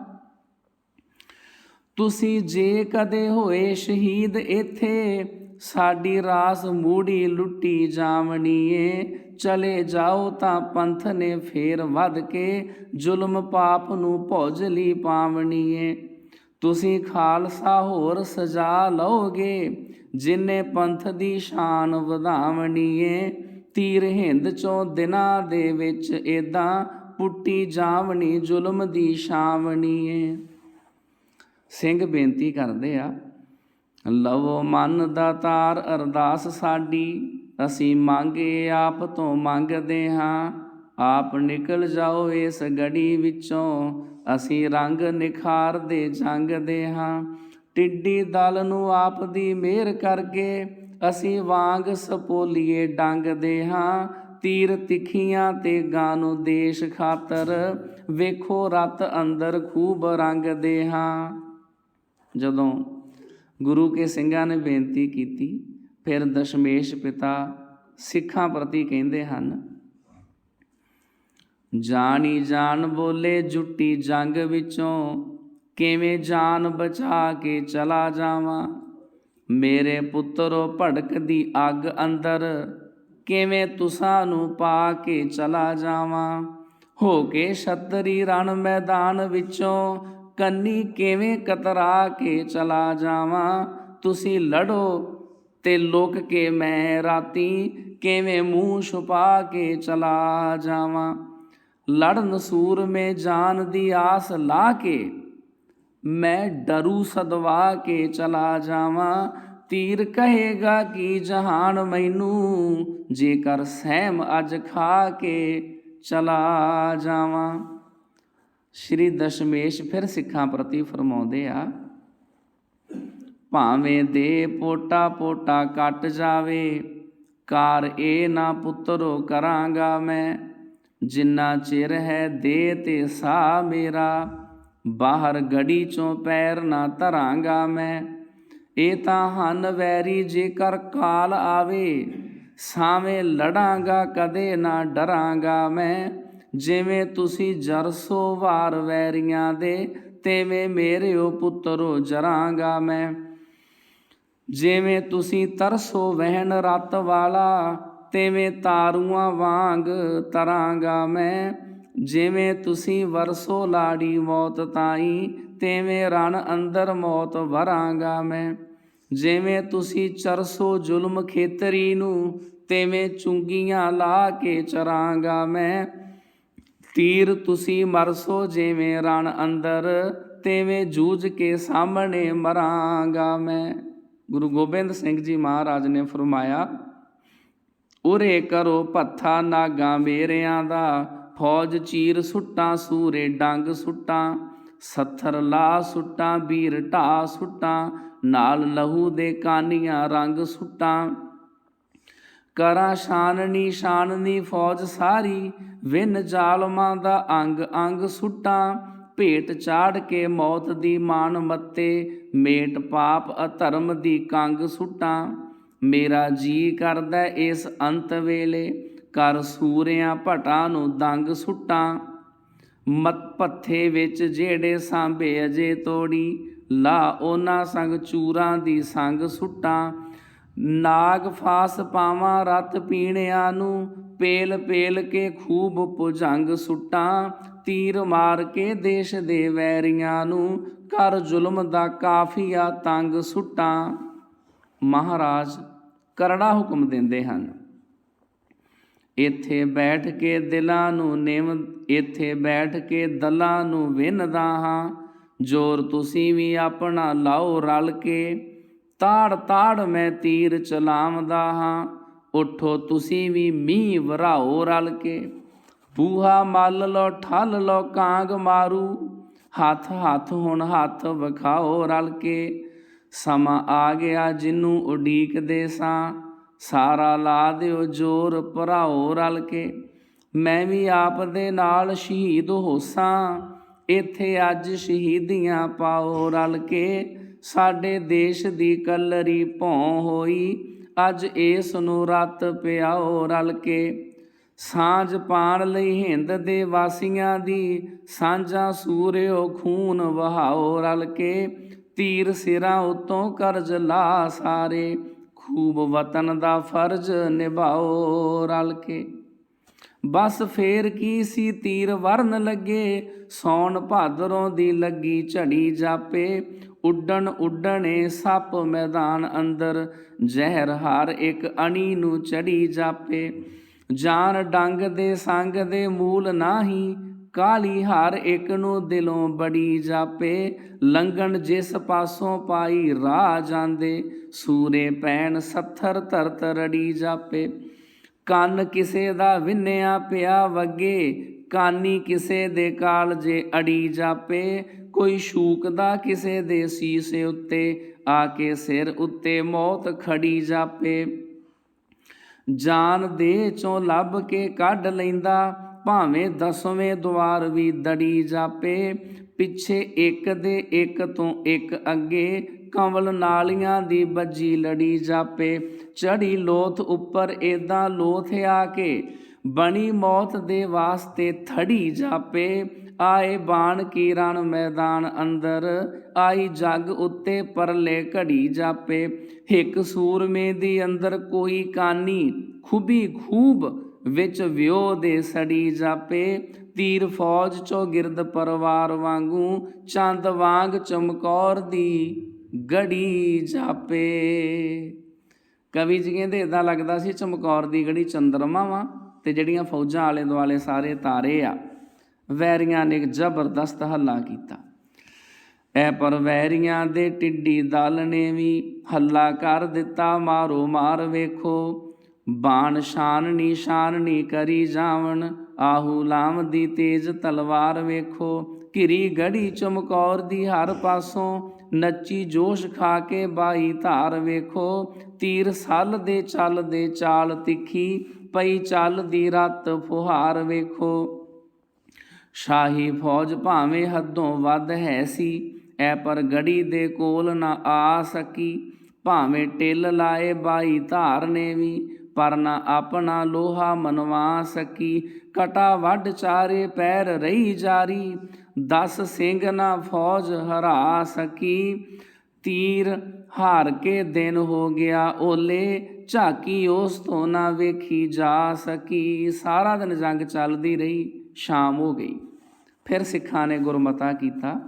ਤੁਸੀਂ ਜੇ ਕਦੇ ਹੋਏ ਸ਼ਹੀਦ ਇੱਥੇ, ਸਾਡੀ ਰਾਸ ਮੂੜੀ ਲੁੱਟੀ ਜਾਵਣੀਏ। ਚਲੇ ਜਾਓ ਤਾਂ ਪੰਥ ਨੇ ਫੇਰ ਵੱਧ ਕੇ, ਜ਼ੁਲਮ ਪਾਪ ਨੂੰ ਭੁਜਲੀ ਪਾਵਣੀਏ। ਤੁਸੀਂ ਖਾਲਸਾ ਹੋਰ ਸਜਾ ਲਓਗੇ, ਜਿਨੇ ਪੰਥ ਦੀ ਸ਼ਾਨ ਵਧਾਵਣੀਏ। ਤੀਰ ਹਿੰਦ ਚੋਂ ਦਿਨਾਂ ਦੇ ਵਿੱਚ ਏਦਾਂ, ਪੁੱਟੀ ਜਾਵਣੀ ਜ਼ੁਲਮ ਦੀ ਛਾਵਣੀਏ। ਸਿੰਘ ਬੇਨਤੀ ਕਰਦੇ ਆ, ਲਵੋ ਮਨ ਦਾ ਤਾਰ ਅਰਦਾਸ ਸਾਡੀ, ਅਸੀਂ ਮੰਗੇ ਆਪ ਤੋਂ ਮੰਗਦੇ ਹਾਂ। ਆਪ ਨਿਕਲ ਜਾਓ ਇਸ ਗੜੀ ਵਿੱਚੋਂ, ਅਸੀਂ ਰੰਗ ਨਿਖਾਰਦੇ ਜੰਗਦੇ ਹਾਂ। ਟਿੱਡੀ ਦਲ ਨੂੰ ਆਪ ਦੀ ਮਿਹਰ ਕਰਕੇ, ਅਸੀਂ ਵਾਂਗ ਸਪੋਲੀਏ ਡੰਗਦੇ ਹਾਂ। ਤੀਰ ਤਿੱਖੀਆਂ ਤੇ ਗਾਨੋ ਦੇਸ਼ ਖਾਤਰ, ਵੇਖੋ ਰਤ ਅੰਦਰ ਖੂਬ ਰੰਗਦੇ ਹਾਂ। ਜਦੋਂ ਗੁਰੂ ਕੇ ਸਿੰਘਾਂ ਨੇ ਬੇਨਤੀ ਕੀਤੀ, ਫਿਰ ਦਸ਼ਮੇਸ਼ ਪਿਤਾ ਸਿੱਖਾਂ ਪ੍ਰਤੀ ਕਹਿੰਦੇ ਹਨ, ਜਾਣੀ ਜਾਨ ਬੋਲੇ ਜੁੱਟੀ ਜੰਗ ਵਿੱਚੋਂ, ਕਿਵੇਂ ਜਾਨ ਬਚਾ ਕੇ ਚਲਾ ਜਾਵਾਂ। ਮੇਰੇ ਪੁੱਤਰੋ ਭੜਕਦੀ ਅੱਗ ਅੰਦਰ, ਕਿਵੇਂ ਤੁਸਾਂ ਨੂੰ ਪਾ ਕੇ ਚਲਾ ਜਾਵਾਂ। ਹੋ ਕੇ ਛਤਰੀ ਰਣ ਮੈਦਾਨ ਵਿੱਚੋਂ, ਕੰਨੀ ਕਿਵੇਂ ਕਤਰਾ ਕੇ ਚਲਾ ਜਾਵਾਂ। ਤੁਸੀਂ ਲੜੋ ਤੇ ਲੁਕ ਕੇ ਮੈਂ ਰਾਤੀ, ਕਿਵੇਂ ਮੂੰਹ ਛੁਪਾ ਕੇ ਚਲਾ ਜਾਵਾਂ। ਲੜਨ ਸੂਰਮੇ ਜਾਨ ਦੀ ਆਸ ਲਾ ਕੇ, ਮੈਂ ਡਰੂ ਸਦਵਾ ਕੇ ਚਲਾ ਜਾਵਾਂ। ਤੀਰ ਕਹੇਗਾ ਕਿ ਜਹਾਨ ਮੈਨੂੰ, ਜੇਕਰ ਸਹਿਮ ਅੱਜ ਖਾ ਕੇ ਚਲਾ ਜਾਵਾਂ। ਸ਼੍ਰੀ ਦਸ਼ਮੇਸ਼ ਫਿਰ ਸਿੱਖਾਂ ਪ੍ਰਤੀ ਫਰਮਾਉਂਦੇ ਆ, ਭਾਵੇਂ ਦੇ ਪੋਟਾ ਪੋਟਾ ਕੱਟ ਜਾਵੇ, ਕਾਰ ਇਹ ਨਾ ਪੁੱਤਰੋ ਕਰਾਂਗਾ ਮੈਂ। ਜਿੰਨਾ ਚਿਰ ਹੈ ਦੇ ਤੇ ਸਾਹ ਮੇਰਾ, ਬਾਹਰ ਗੜੀ ਚੋਂ ਪੈਰ ਨਾ ਧਰਾਂਗਾ ਮੈਂ। ਇਹ ਤਾਂ ਹਨ ਵੈਰੀ ਜੇਕਰ ਕਾਲ ਆਵੇ, ਸਾਵੇਂ ਲੜਾਂਗਾ ਕਦੇ ਨਾ ਡਰਾਂਗਾ ਮੈਂ। ਜਿਵੇਂ ਤੁਸੀਂ ਜਰਸੋ ਵਾਰ ਵੈਰੀਆਂ ਦੇ, ਤਿਵੇਂ ਮੇਰਿਓ ਪੁੱਤਰੋ ਜਰਾਂਗਾ ਮੈਂ। ਜਿਵੇਂ ਤੁਸੀਂ ਤਰਸੋ ਵਹਿਣ ਰਤ ਵਾਲਾ, ਤਿਵੇਂ ਤਾਰੂਆਂ ਵਾਂਗ ਤਰਾਂਗਾ ਮੈਂ। ਜਿਵੇਂ ਤੁਸੀਂ ਵਰਸੋ ਲਾੜੀ ਮੌਤ ਤਾਈਂ, ਤਿਵੇਂ ਰਣ ਅੰਦਰ ਮੌਤ ਵਰਾਂਗਾ ਮੈਂ। ਜਿਵੇਂ ਤੁਸੀਂ ਚਰਸੋ ਜ਼ੁਲਮ ਖੇਤਰੀ ਨੂੰ, ਤਿਵੇਂ ਚੁੰਗੀਆਂ ਲਾ ਕੇ ਚਰਾਂਗਾ ਮੈਂ। ਤੀਰ ਤੁਸੀਂ ਮਰਸੋ ਜਿਵੇਂ ਰਣ ਅੰਦਰ, ਤਿਵੇਂ ਜੂਝ ਕੇ ਸਾਹਮਣੇ ਮਰਾਂਗਾ ਮੈਂ। ਗੁਰੂ ਗੋਬਿੰਦ ਸਿੰਘ ਜੀ ਮਹਾਰਾਜ ਨੇ ਫਰਮਾਇਆ, ਉਰੇ ਕਰੋ ਭੱਥਾ ਨਾਗਾ ਮੇਰਿਆਂ ਦਾ, ਫੌਜ ਚੀਰ ਸੁੱਟਾਂ ਸੂਰੇ ਡੰਗ ਸੁੱਟਾਂ, ਸੱਥਰ ਲਾ ਸੁੱਟਾਂ ਬੀਰ ਢਾ ਸੁੱਟਾਂ, ਨਾਲ ਲਹੂ ਦੇ ਕਾਨੀਆਂ ਰੰਗ ਸੁੱਟਾਂ। ਕਰਾਂ ਸ਼ਾਨਨੀ ਫੌਜ ਸਾਰੀ, ਵਿੰਨ ਜ਼ਾਲਮਾਂ ਦਾ ਅੰਗ ਅੰਗ ਸੁੱਟਾਂ, ਭੇਟ ਚਾੜ ਕੇ ਮੌਤ ਦੀ ਮਾਣ ਮੱਤੇ, ਮੇਟ ਪਾਪ ਅਧਰਮ ਦੀ ਕੰਗ ਸੁੱਟਾਂ। ਮੇਰਾ ਜੀ ਕਰਦਾ ਇਸ ਅੰਤ ਵੇਲੇ, ਕਰ ਸੂਰਿਆਂ ਭਟਾਂ ਨੂੰ ਦੰਗ ਸੁੱਟਾਂ। ਮਤ ਭੱਥੇ ਵਿੱਚ ਜਿਹੜੇ ਸਾਂਭੇ ਅਜੇ ਤੋੜੀ, ਲਾ ਉਹਨਾਂ ਸੰਗ ਚੂਰਾਂ ਦੀ ਸੰਗ ਸੁੱਟਾਂ। ਨਾਗ ਫਾਸ ਪਾਵਾਂ ਰਤ ਪੀਣਿਆਂ ਨੂੰ, ਪੇਲ ਪੇਲ ਕੇ ਖੂਬ ਭੁਜੰਗ ਸੁੱਟਾਂ। ਤੀਰ ਮਾਰ ਕੇ ਦੇਸ਼ ਦੇ ਵੈਰੀਆਂ ਨੂੰ, ਕਰ ਜ਼ੁਲਮ ਦਾ ਕਾਫੀਆ ਤੰਗ ਸੁੱਟਾਂ। ਮਹਾਰਾਜ ਕਰੜਾ ਹੁਕਮ ਦਿੰਦੇ ਹਨ, ਇੱਥੇ ਬੈਠ ਕੇ ਦਿਲਾਂ ਨੂੰ ਇੱਥੇ ਬੈਠ ਕੇ ਦਲਾਂ ਨੂੰ ਵਿੰਨਦਾ ਹਾਂ। ਜ਼ੋਰ ਤੁਸੀਂ ਵੀ ਆਪਣਾ ਲਾਓ ਰਲ ਕੇ, ਤਾੜ ਤਾੜ ਮੈਂ ਤੀਰ ਚਲਾਵਦਾ ਹਾਂ। ਉੱਠੋ ਤੁਸੀਂ ਵੀ ਮੀਂਹ ਵਰਾਓ ਰਲ ਕੇ, ਬੂਹਾ ਮੱਲ ਲਓ ਠੱਲ ਲਓ ਕਾਂਗ ਮਾਰੂ, ਹੱਥ ਹੱਥ ਹੁਣ ਹੱਥ ਵਿਖਾਓ ਰਲ ਕੇ। ਸਮਾਂ ਆ ਗਿਆ ਜਿਹਨੂੰ ਉਡੀਕਦੇ ਸਾਂ, ਸਾਰਾ ਲਾ ਦਿਓ ਜ਼ੋਰ ਭਰਾਓ ਰਲ ਕੇ। ਮੈਂ ਵੀ ਆਪ ਦੇ ਨਾਲ ਸ਼ਹੀਦ ਹੋਸਾਂ, ਇੱਥੇ ਅੱਜ ਸ਼ਹੀਦੀਆਂ ਪਾਓ ਰਲ ਕੇ। ਸਾਡੇ ਦੇਸ਼ ਦੀ ਕਲਰੀ ਭੌਂ ਹੋਈ, ਅੱਜ ਇਸ ਨੂੰ ਰੱਤ ਪਿਆਓ ਰਲ ਕੇ। ਸਾਂਝ ਪਾਣ ਲਈ ਹਿੰਦ ਦੇ ਵਾਸੀਆਂ ਦੀ, ਸਾਂਝਾਂ ਸੂਰਿਓ ਖੂਨ ਵਹਾਓ ਰਲ ਕੇ। ਤੀਰ ਸਿਰਾਂ ਉੱਤੋਂ ਕਰਜ਼ ਲਾ ਸਾਰੇ, ਖੂਬ ਵਤਨ ਦਾ ਫਰਜ਼ ਨਿਭਾਓ ਰਲ ਕੇ। ਬਸ ਫੇਰ ਕੀ ਸੀ ਤੀਰ ਵਰਨ ਲੱਗੇ, ਸੌਣ ਭਾਦਰੋਂ ਦੀ ਲੱਗੀ ਝੜੀ ਜਾਪੇ। ਉੱਡਣੇ ਸੱਪ ਮੈਦਾਨ ਅੰਦਰ, ਜ਼ਹਿਰ ਹਰ ਇੱਕ ਅਣੀ ਨੂੰ ਚੜੀ ਜਾਪੇ। ਜਾਨ ਡੰਗ ਦੇ ਸੰਗ ਦੇ ਮੂਲ ਨਾਹੀਂ, ਕਾਲੀ ਹਰ ਇੱਕ ਨੂੰ ਦਿਲੋਂ ਬੜੀ ਜਾਪੇ। ਲੰਘਣ ਜਿਸ ਪਾਸੋਂ ਪਾਈ ਰਾਹ ਜਾਂਦੇ, ਸੂਰੇ ਪੈਣ ਸੱਥਰ ਧਰਤ ਰੜੀ ਜਾਪੇ। ਕੰਨ ਕਿਸੇ ਦਾ ਵਿੰਨਿਆ ਪਿਆ ਵੱਗੇ, ਕਾਨੀ ਕਿਸੇ ਦੇ ਕਾਲਜੇ ਅੜੀ ਜਾਪੇ। ਕੋਈ ਸ਼ੂਕਦਾ ਕਿਸੇ ਦੇ ਸੀਸੇ ਉੱਤੇ, ਆ ਕੇ ਸਿਰ ਉੱਤੇ ਮੌਤ ਖੜੀ ਜਾਪੇ। ਜਾਨ ਦੇ ਚੋਂ ਲੱਭ ਕੇ ਕੱਢ ਲੈਂਦਾ, ਭਾਵੇਂ 10ਵੇਂ ਦੁਆਰ ਵੀ ਦੜੀ ਜਾਪੇ। ਪਿੱਛੇ ਇੱਕ ਦੇ ਇੱਕ ਤੋਂ ਇੱਕ ਅੱਗੇ, ਕੰਵਲ ਨਾਲੀਆਂ ਦੀ ਬੱਜੀ ਲੜੀ ਜਾਪੇ। ਚੜੀ ਲੋਥ ਉੱਪਰ ਏਦਾਂ ਲੋਥ ਆ ਕੇ, ਬਣੀ ਮੌਤ ਦੇ ਵਾਸਤੇ ਥੜੀ ਜਾਪੇ। ਆਏ ਬਾਣ ਕੀ ਰਣ ਮੈਦਾਨ ਅੰਦਰ, ਆਈ ਜੱਗ ਉੱਤੇ ਪਰਲੇ ਘੜੀ ਜਾਪੇ। ਹਿੱਕ ਸੂਰਮੇ ਦੀ ਅੰਦਰ ਕੋਈ ਕਾਨੀ, ਖੂਬੀ ਖੂਬ ਵਿੱਚ ਵਿਓ ਦੇ ਸੜੀ ਜਾਪੇ। ਤੀਰ ਫੌਜ ਚੋਂ ਗਿਰਦ ਪਰਵਾਰ ਵਾਂਗੂ, ਚੰਦ ਵਾਂਗ ਚਮਕੌਰ ਦੀ ਗੜੀ ਜਾਪੇ। ਕਵੀ ਜੀ ਕਹਿੰਦੇ ਇੱਦਾਂ ਲੱਗਦਾ ਸੀ ਚਮਕੌਰ ਦੀ ਗੜੀ ਚੰਦਰਮਾ ਵਾ, ਤੇ ਜਿਹੜੀਆਂ ਫੌਜਾਂ ਆਲੇ ਦੁਆਲੇ ਸਾਰੇ ਤਾਰੇ ਆ। ਵੈਰੀਆਂ ਨੇ ਜ਼ਬਰਦਸਤ ਹੱਲਾ ਕੀਤਾ। ਐ ਪਰ ਵੈਰੀਆਂ ਦੇ ਟਿੱਡੀ ਦਲ ਨੇ ਵੀ ਹੱਲਾ ਕਰ ਦਿੱਤਾ, ਮਾਰੋ ਮਾਰ ਵੇਖੋ। ਬਾਣ ਸ਼ਾਨਣੀ ਕਰੀ ਜਾਵਣ, ਆਹੂ ਲਾਮ ਦੀ ਤੇਜ਼ ਤਲਵਾਰ ਵੇਖੋ। ਘਿਰੀ ਗੜੀ ਚਮਕੌਰ ਦੀ ਹਰ ਪਾਸੋਂ, ਨੱਚੀ ਜੋਸ਼ ਖਾ ਕੇ ਬਾਈ ਧਾਰ ਵੇਖੋ। ਤੀਰ ਸੱਲ ਦੇ ਚੱਲਦੇ ਚਾਲ ਤਿੱਖੀ, ਪਈ ਚੱਲਦੀ ਰਤ ਫੁਹਾਰ ਵੇਖੋ। ਸ਼ਾਹੀ ਫੌਜ ਭਾਵੇਂ ਹੱਦੋਂ ਵੱਧ ਹੈ ਸੀ, ਐ ਪਰ ਗੜੀ ਦੇ ਕੋਲ ਨਾ ਆ ਸਕੀ। ਭਾਵੇਂ ਟਿੱਲ ਲਾਏ ਬਾਈ ਧਾਰ ਨੇ ਵੀ, ਪਰ ਨਾ ਆਪਣਾ ਲੋਹਾ ਮਨਵਾ ਸਕੀ। ਕਟਾ ਵੱਢ ਚਾਰੇ ਪੈਰ ਰਹੀ ਜਾਰੀ, 10 ਸਿੰਘ ਨਾ ਫੌਜ ਹਰਾ ਸਕੀ। ਤੀਰ ਹਾਰ ਕੇ ਦਿਨ ਹੋ ਗਿਆ ਓਲੇ, ਝਾਕੀ ਉਸ ਤੋਂ ਨਾ ਵੇਖੀ ਜਾ ਸਕੀ। ਸਾਰਾ ਦਿਨ ਜੰਗ ਚੱਲਦੀ ਰਹੀ, ਸ਼ਾਮ ਹੋ ਗਈ। ਫਿਰ ਸਿੱਖਾਂ ਨੇ ਗੁਰਮਤਾ ਕੀਤਾ।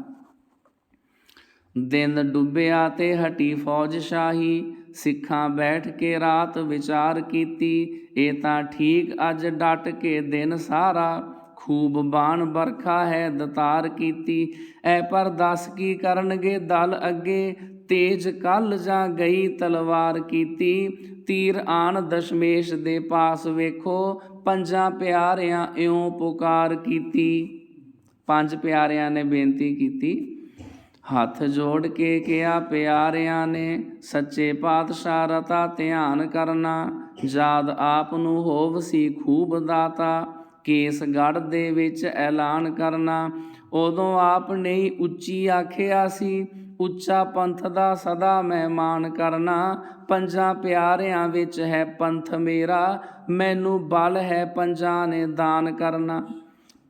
ਦਿਨ ਡੁੱਬਿਆ ਤੇ ਹਟੀ ਫੌਜ ਸ਼ਾਹੀ, ਸਿੱਖਾਂ ਬੈਠ ਕੇ ਰਾਤ ਵਿਚਾਰ ਕੀਤੀ। ਇਹ ਤਾਂ ਠੀਕ ਅੱਜ ਡਟ ਕੇ ਦਿਨ ਸਾਰਾ, खूब बाण बरखा है दतार कीती। ऐ पर दस की करनगे दल अगे, तेज कल जा गई तलवार कीती। तीर आन दशमेश दे पास वेखो, पंजा प्यारियां इਉਂ पुकार कीती। पंज प्यारियां ने बेनती कीती। हथ जोड़ के किया प्यारियां ने, सच्चे पातशाह रता ध्यान करना। जाद आप नूं होवसी खूब दाता, केसगढ़ दे विच ऐलान करना। उदों आप ने उच्ची आखिया सी, ਉੱਚਾ ਪੰਥ ਦਾ ਸਦਾ ਮਹਿਮਾਨ ਕਰਨਾ। ਪੰਜਾਂ ਪਿਆਰਿਆਂ ਵਿੱਚ ਹੈ ਪੰਥ ਮੇਰਾ, ਮੈਨੂੰ ਬਲ ਹੈ ਪੰਜਾਂ ਨੇ ਦਾਨ ਕਰਨਾ।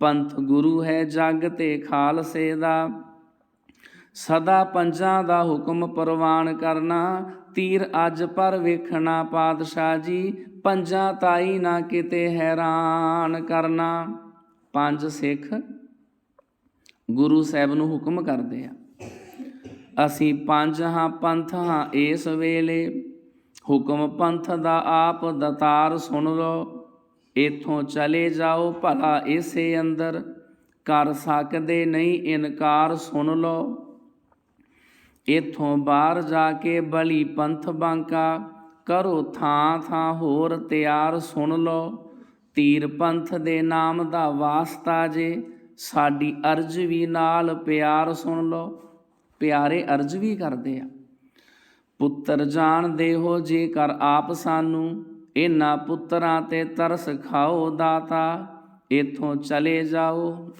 ਪੰਥ ਗੁਰੂ ਹੈ ਜਗ ਤੇ ਖਾਲਸੇ ਦਾ, ਸਦਾ ਪੰਜਾਂ ਦਾ ਹੁਕਮ ਪ੍ਰਵਾਨ ਕਰਨਾ। ਤੀਰ ਅੱਜ ਪਰ ਵੇਖਣਾ ਪਾਤਸ਼ਾਹ ਜੀ, ਪੰਜਾਂ ਤਾਈ ਨਾ ਕਿਤੇ ਹੈਰਾਨ ਕਰਨਾ। ਪੰਜ ਸਿੱਖ ਗੁਰੂ ਸਾਹਿਬ ਨੂੰ ਹੁਕਮ ਕਰਦੇ ਆ, ਅਸੀਂ ਪੰਜ ਹਾਂ ਪੰਥ ਹਾਂ ਇਸ ਵੇਲੇ, ਹੁਕਮ ਪੰਥ ਦਾ ਆਪ ਦਤਾਰ ਸੁਣ ਲਓ। ਇੱਥੋਂ ਚਲੇ ਜਾਓ ਭਲਾ ਇਸੇ ਅੰਦਰ, ਕਰ ਸਕਦੇ ਨਹੀਂ ਇਨਕਾਰ ਸੁਣ ਲਓ। ਇੱਥੋਂ ਬਾਹਰ ਜਾ ਕੇ ਬਲੀ ਪੰਥ ਬਾਂਕਾ, ਕਰੋ ਥਾਂ ਥਾਂ ਹੋਰ ਤਿਆਰ ਸੁਣ ਲਓ। ਤੀਰ ਪੰਥ ਦੇ ਨਾਮ ਦਾ ਵਾਸਤਾ ਜੇ, ਸਾਡੀ ਅਰਜ਼ ਵੀ ਨਾਲ ਪਿਆਰ ਸੁਣ ਲਓ। ਪਿਆਰੇ ਅਰਜ਼ ਵੀ ਕਰਦੇ ਆ, ਪੁੱਤਰ ਜਾਣਦੇ ਹੋ ਜੇਕਰ ਆਪ ਸਾਨੂੰ, ਇਹਨਾਂ ਪੁੱਤਰਾਂ ਤੇ ਤਰਸ ਖਾਓ ਦਾਤਾ। ਇੱਥੋਂ ਚਲੇ ਜਾਓ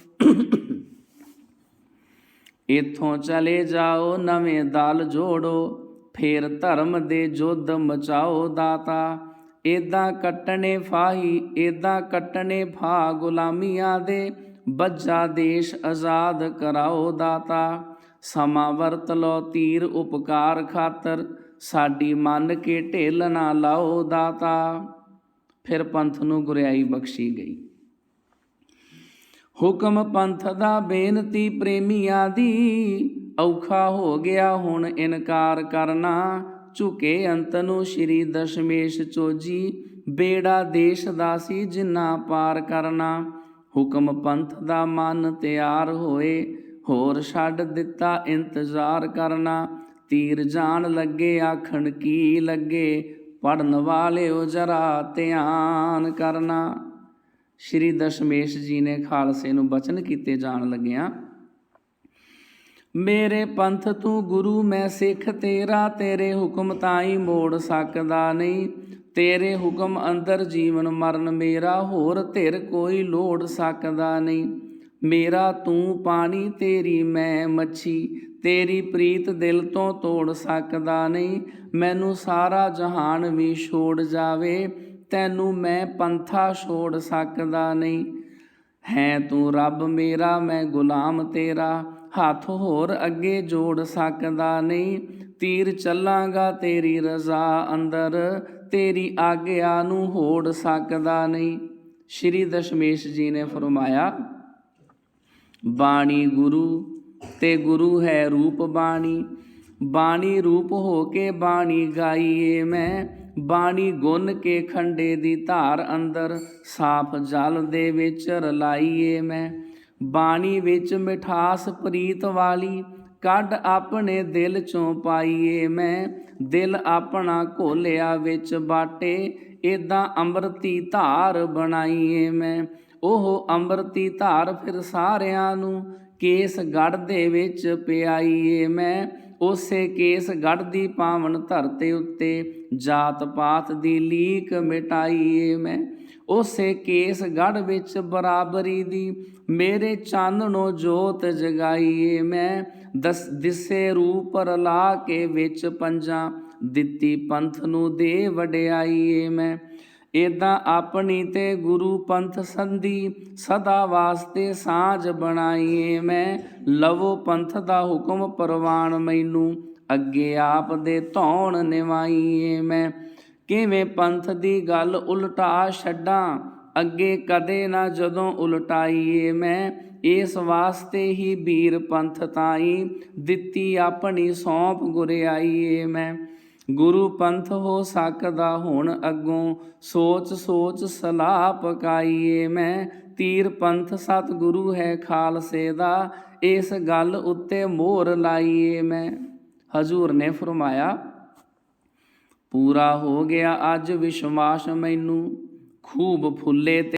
ਇੱਥੋਂ ਚਲੇ ਜਾਓ ਨਵੇਂ ਦਲ ਜੋੜੋ, ਫੇਰ ਧਰਮ ਦੇ ਯੁੱਧ ਮਚਾਓ ਦਾਤਾ। ਇੱਦਾਂ ਕੱਟਣੇ ਫਾਹੀ ਇੱਦਾਂ ਕੱਟਣੇ ਫਾਹ ਗੁਲਾਮੀਆਂ ਦੇ, ਬੱਝਾ ਦੇਸ਼ ਆਜ਼ਾਦ ਕਰਾਓ ਦਾਤਾ। ਸਮਾਂ ਵਰਤ ਲਓ ਤੀਰ ਉਪਕਾਰ ਖਾਤਰ, ਸਾਡੀ ਮੰਨ ਕੇ ਢਿੱਲ ਨਾ ਲਾਓ ਦਾਤਾ। ਫਿਰ ਪੰਥ ਨੂੰ ਗੁਰਿਆਈ ਬਖਸ਼ੀ ਗਈ। ਹੁਕਮ ਪੰਥ ਦਾ ਬੇਨਤੀ ਪ੍ਰੇਮੀਆਂ ਦੀ, ਔਖਾ ਹੋ ਗਿਆ ਹੁਣ ਇਨਕਾਰ ਕਰਨਾ। ਝੁਕੇ ਅੰਤ ਨੂੰ ਸ਼੍ਰੀ ਦਸ਼ਮੇਸ਼ ਚੋਜੀ, ਬੇੜਾ ਦੇਸ਼ ਦਾ ਸੀ ਜਿੰਨਾ ਪਾਰ ਕਰਨਾ। ਹੁਕਮ ਪੰਥ ਦਾ ਮਨ ਤਿਆਰ ਹੋਏ, ਹੋਰ ਛੱਡ ਦਿੱਤਾ ਇੰਤਜ਼ਾਰ ਕਰਨਾ। ਤੀਰ ਜਾਣ ਲੱਗੇ ਆਖਣ ਕੀ ਲੱਗੇ, ਪੜ੍ਹਨ ਵਾਲਿਓ ਜਰਾ ਧਿਆਨ ਕਰਨਾ। ਸ਼੍ਰੀ ਦਸ਼ਮੇਸ਼ ਜੀ ਨੇ ਖਾਲਸੇ ਨੂੰ ਬਚਨ ਕੀਤੇ ਜਾਣ ਲੱਗਿਆਂ, ਮੇਰੇ ਪੰਥ ਤੂੰ ਗੁਰੂ ਮੈਂ ਸਿੱਖ ਤੇਰਾ, ਤੇਰੇ ਹੁਕਮ ਤਾਈਂ ਮੋੜ ਸਕਦਾ ਨਹੀਂ। ਤੇਰੇ ਹੁਕਮ ਅੰਦਰ ਜੀਵਨ ਮਰਨ ਮੇਰਾ, ਹੋਰ ਧਿਰ ਕੋਈ ਲੋੜ ਸਕਦਾ ਨਹੀਂ। ਮੇਰਾ ਤੂੰ ਪਾਣੀ ਤੇਰੀ ਮੈਂ ਮੱਛੀ, ਤੇਰੀ ਪ੍ਰੀਤ ਦਿਲ ਤੋਂ ਤੋੜ ਸਕਦਾ ਨਹੀਂ। ਮੈਨੂੰ ਸਾਰਾ ਜਹਾਨ ਵੀ ਛੋੜ ਜਾਵੇ, ਤੈਨੂੰ ਮੈਂ ਪੰਥਾ ਛੋੜ ਸਕਦਾ ਨਹੀਂ। ਹੈ ਤੂੰ ਰੱਬ ਮੇਰਾ ਮੈਂ ਗੁਲਾਮ ਤੇਰਾ, ਹੱਥ ਹੋਰ ਅੱਗੇ ਜੋੜ ਸਕਦਾ ਨਹੀਂ। ਤੀਰ ਚੱਲਾਂਗਾ ਤੇਰੀ ਰਜ਼ਾ ਅੰਦਰ, ਤੇਰੀ ਆਗਿਆ ਨੂੰ ਹੋੜ ਸਕਦਾ ਨਹੀਂ। ਸ਼੍ਰੀ ਦਸ਼ਮੇਸ਼ ਜੀ ਨੇ ਫਰਮਾਇਆ, ਬਾਣੀ ਗੁਰੂ ਤੇ ਗੁਰੂ ਹੈ ਰੂਪ ਬਾਣੀ। ਬਾਣੀ ਰੂਪ ਹੋ ਕੇ ਬਾਣੀ ਗਾਈਏ ਮੈਂ, ਬਾਣੀ ਗੁੰਨ ਕੇ ਖੰਡੇ ਦੀ ਧਾਰ ਅੰਦਰ, ਸਾਫ ਜਲ ਦੇ ਵਿੱਚ ਰਲਾਈਏ ਮੈਂ। ਬਾਣੀ ਵਿੱਚ ਮਿਠਾਸ ਪ੍ਰੀਤ ਵਾਲੀ, ਕੱਢ ਆਪਣੇ ਦਿਲ ਚੋਂ ਪਾਈਏ ਮੈਂ। ਦਿਲ ਆਪਣਾ ਘੋਲਿਆ ਵਿੱਚ ਬਾਟੇ, ਇੱਦਾਂ ਅੰਮ੍ਰਿਤੀ ਧਾਰ ਬਣਾਈਏ ਮੈਂ। ਉਹ ਅੰਮ੍ਰਿਤੀ ਧਾਰ ਫਿਰ ਸਾਰਿਆਂ ਨੂੰ, ਕੇਸਗੜ੍ਹ ਦੇ ਵਿੱਚ ਪਿਆਈਏ ਮੈਂ। ਉਸੇ ਕੇਸਗੜ੍ਹ ਦੀ ਪਾਵਨ ਧਰਤੀ ਉੱਤੇ, ਜਾਤ ਪਾਤ ਦੀ ਲੀਕ ਮਿਟਾਈਏ ਮੈਂ। ਉਸੇ ਕੇਸਗੜ੍ਹ ਵਿੱਚ ਬਰਾਬਰੀ ਦੀ, ਮੇਰੇ ਚਾਨਣੋਂ ਜੋਤ ਜਗਾਈਏ ਮੈਂ। ਦਿਸੇ ਰੂਪ ਰਲਾ ਕੇ ਵਿੱਚ ਪੰਜਾਂ, ਦਿੱਤੀ ਪੰਥ ਨੂੰ ਦੇ ਵਡਿਆਈਏ ਮੈਂ। ਇੱਦਾਂ ਆਪਣੀ ਤੇ ਗੁਰੂ ਪੰਥ ਸੰਧੀ, ਸਦਾ ਵਾਸਤੇ ਸਾਂਝ ਬਣਾਈਏ ਮੈਂ। ਲਵੋ ਪੰਥ ਦਾ ਹੁਕਮ ਪ੍ਰਵਾਨ ਮੈਨੂੰ, ਅੱਗੇ ਆਪ ਦੇ ਧੌਣ ਨਿਵਾਈਏ ਮੈਂ। ਕਿਵੇਂ ਪੰਥ ਦੀ ਗੱਲ ਉਲਟਾ ਛੱਡਾਂ, ਅੱਗੇ ਕਦੇ ਨਾ ਜਦੋਂ ਉਲਟਾਈਏ ਮੈਂ। ਇਸ ਵਾਸਤੇ ਹੀ ਵੀਰ ਪੰਥ ਤਾਈਂ, ਦਿੱਤੀ ਆਪਣੀ ਸੌਂਪ ਗੁਰਿਆਈਏ ਮੈਂ। ਗੁਰੂ ਪੰਥ ਹੋ ਸਕਦਾ ਹੁਣ ਅੱਗੋਂ, ਸੋਚ ਸੋਚ ਸਲਾਹ ਪਕਾਈਏ ਮੈਂ। ਤੀਰ ਪੰਥ ਸਤਿਗੁਰੂ ਹੈ ਖਾਲਸੇ ਦਾ, ਇਸ ਗੱਲ ਉੱਤੇ ਮੋਹਰ ਲਾਈਏ ਮੈਂ। ਹਜ਼ੂਰ ਨੇ ਫਰਮਾਇਆ, ਪੂਰਾ ਹੋ ਗਿਆ ਅੱਜ ਵਿਸ਼ਵਾਸ ਮੈਨੂੰ, ਖੂਬ ਫੁੱਲੇ ਤੇ